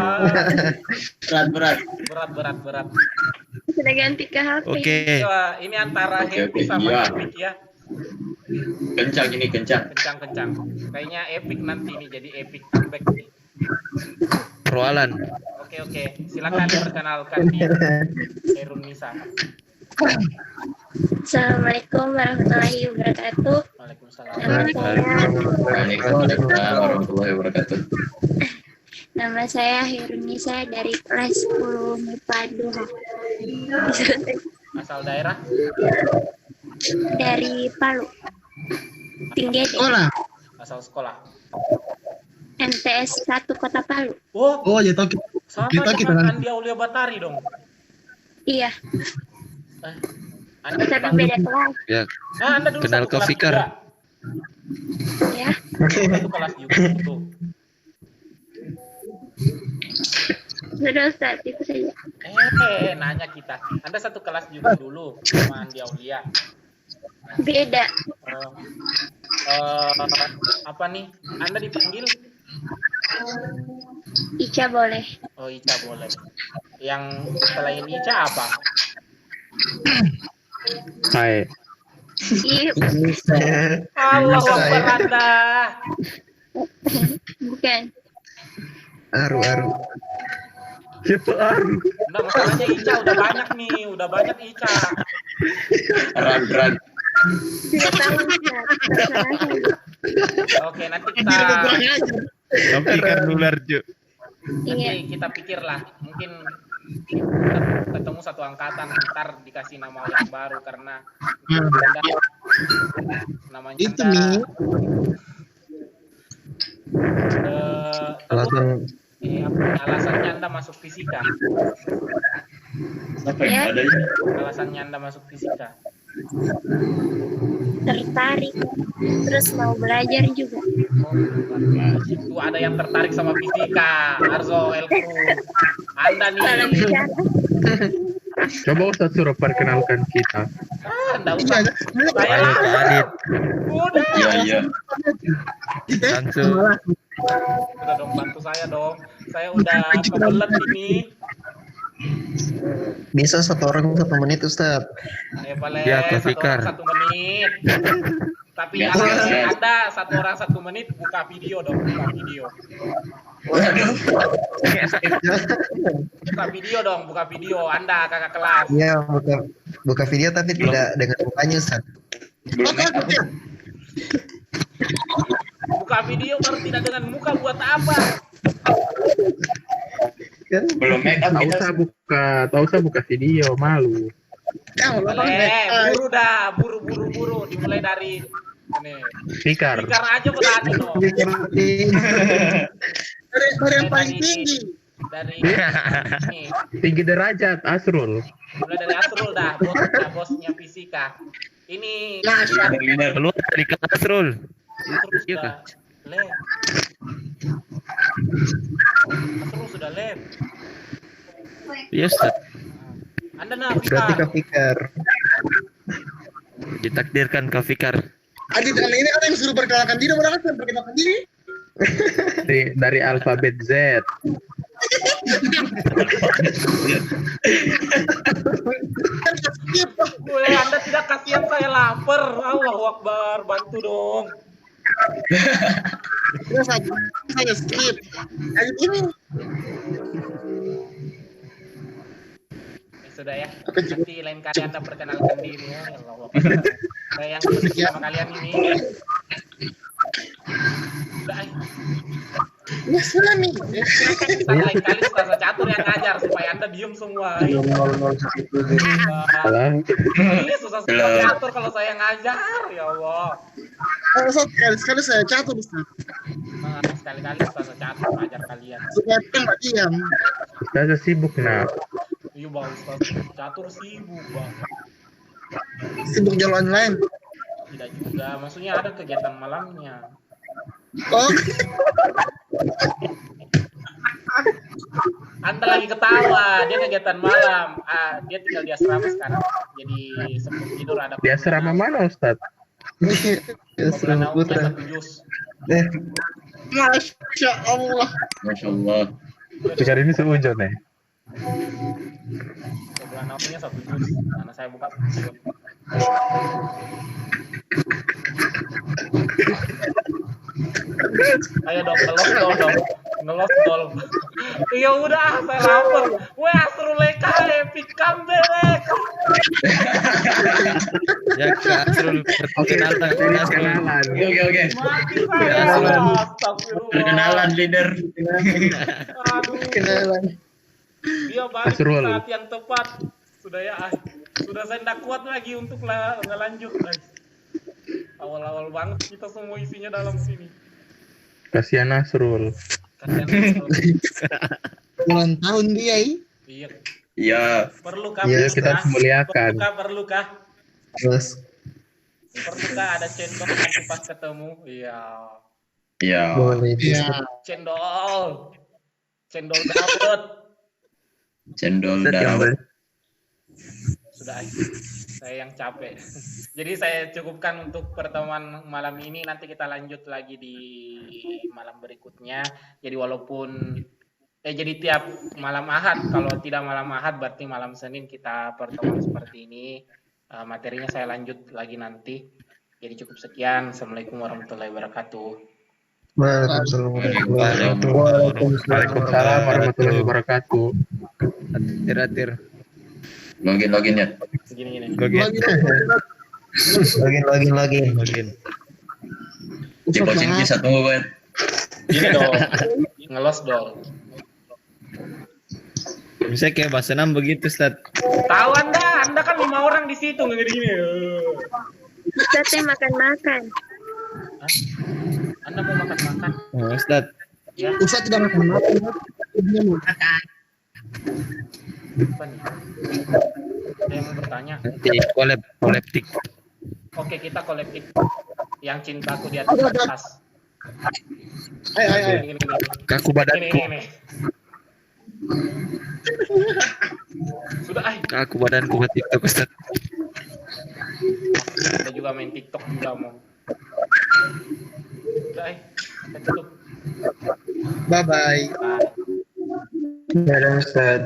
Berat. Sudah ganti ke HP. Oke. Wah, ini antara Oke, happy oke, sama iya. epic ya. Kencang ini, kencang. Kencang. Kayaknya epic nanti nih, jadi epic comeback nih. Perwalan. Oke, silakan perkenalkan diri. Herun Nisa. Assalamualaikum warahmatullahi wabarakatuh. Waalaikumsalam. Waalaikumsalam warahmatullahi wabarakatuh. Nama saya Hirun Nisa dari kelas 10 MIPA 2. Asal daerah? Dari Palu. Tinggi Sekolah. Asal sekolah. MTS 1 Kota Palu. Oh, Oh, ya tahu sama kita dengan nanti. Andi Aulia Batari dong. Iya, Anda tapi dipanggil- beda kelas. Ya, Anda dulu kenal satu ke kelas Fikar. juga. Ya, Satu kelas juga itu. sudah Ustaz, itu saja. Nanya kita. Anda satu kelas juga dulu sama Andi Aulia. Beda. Apa nih? Anda dipanggil? Ica boleh. Oh, Ica boleh. Yang selain Ica apa? Hai. Iya, Allah Akbar Anda. bukan. Aru. Enggak, masalahnya Ica udah banyak Ica. Ran. Tidak tahu Ustaz. Terserah saja. Oke, nanti Ini lebih kurang kita aja. Tapi kan nular, Ju. Iya. nanti kita pikirlah. Mungkin kita ketemu satu angkatan, ntar dikasih nama yang baru karena Anda namanya Itu Anda, nih. Alasan alasannya Anda masuk fisika. Apa yang ada ini? Alasannya Anda masuk fisika. Tertarik. Terus mau belajar juga. Itu ada yang tertarik sama fisika. Arzo, Elku. Anda Kalau nih. bicara, Coba Ustaz suruh perkenalkan kita. Enggak usah. Iya, Saya Ayo ke Adit. udah. Iya. Langsung. Udah dong, bantu saya dong. Saya udah kebelet ini. bisa 1 orang 1 menit Ustaz. Ya boleh Ya, ke 1 Fikar. orang 1 menit. Tapi Ya, Anda 1 orang 1 menit buka video dong, buka video. Buka video Anda kakak kelas. Iya, buka video tapi tidak dengan mukanya Ustaz. Belum make up. Buka video baru tidak dengan muka buat apa? Kan Belum make up kita. Tak usah buka video, malu. Buru dimulai dari ini. Fikar. Fikar aja berani dong. Dari yang paling tinggi. Dari ini. Tinggi derajat, Asrul. Mulai dari Asrul dah, bosnya fisika. Ini Leader. Keluar dari kelas, Rul. terus Iya, sudah lab. Asrul sudah lab. Iya, Ustaz. Anda nah berarti Fikar. ke Fikar. Ditakdirkan ke Fikar. Adit, kali ini ada yang suruh perkenalkan diri, padahal kan perkenalkan diri. Dari alfabet Z. Boleh Anda tidak kasihan saya lapar. Allahu Akbar, bantu dong. Terus saya skip. Lanjut ini. Sudah ya. Nanti lain kali Anda perkenalkan diri ya. Allahu Akbar. Saya yang bersama kalian ini. Sudah. Ya sudah nih. Kita lain kali Ustaz Catur yang ngajar supaya Anda diem semua. Ini susah Catur kalau saya ngajar, ya Allah. Sekali saya catur Ustaz. Sekali-kali Ustaz Catur ngajar kalian. Supaya nggak diam. Saya sibuk nah. Iya Bang, Ustaz Catur sibuk Bang. Sibuk jual online. Tidak juga, maksudnya ada kegiatan malamnya. Oh. Anda lagi ketawa, dia kegiatan malam. Dia tinggal di asrama sekarang. Jadi sebelum tidur ada. Di asrama mana Ustaz? Asrama Putra. Masya Allah. Masya Allah. Sekarang ini seujon ya. Sebelah naunnya 1 juz. Karena saya buka video. Ayo dong, ngelos dol. Ya udah, saya lapar. Wah, seru leka, epic comeback. Ya Kak Asrul perkenalan. Oke. Mati saya. Astagfirullah. Perkenalan leader. Aduh. Kenalan. Dia balik di Asrul. saat yang tepat. Sudah ya, sudah saya tidak kuat lagi untuk ngelanjut, guys. Awal-awal banget kita semua isinya dalam sini. Kasihan Nasrul. Kasihan. Ulang tahun dia Iya. Iya. Perlukah? Iya, kita harus muliakan. Perlukah? Terus Perlukah ada cendol nanti pas ketemu? Iya. Iya. boleh. Iya. Cendol. Cendol dapet. Cendol darah. Sudah, saya yang capek. Jadi saya cukupkan untuk pertemuan malam ini. Nanti kita lanjut lagi di malam berikutnya. Jadi walaupun jadi tiap malam Ahad. Kalau tidak malam Ahad berarti malam Senin kita pertemuan seperti ini. Materinya saya lanjut lagi nanti. Jadi cukup sekian. Assalamualaikum warahmatullahi wabarakatuh. Waalaikumsalam warahmatullahi wabarakatuh. Terakhir. Login ya. Gini. Login. Di coaching bisa tunggu banget. Gini dong. Ngelos dong. Bisa kayak bahasa 6 begitu, Ustaz. Tahu Anda kan 5 orang di situ gini. Ustaz makan-makan. Hah? Anda mau makan-makan? Oh, Ustaz. Ya. Ustaz tidak makan-makan. Dia mau makan. Apa nih? Ada yang mau bertanya? Nanti collab TikTok. Oke, kita kolektif. Yang cintaku di atas kertas. Ayo. Gini. Kaku badanku. Gini. Sudah, Kaku badanku buat TikTok, Ustaz. kita juga main TikTok juga mau. Sudah, kita tutup. Bye-bye. Bye. Dadah Ustaz.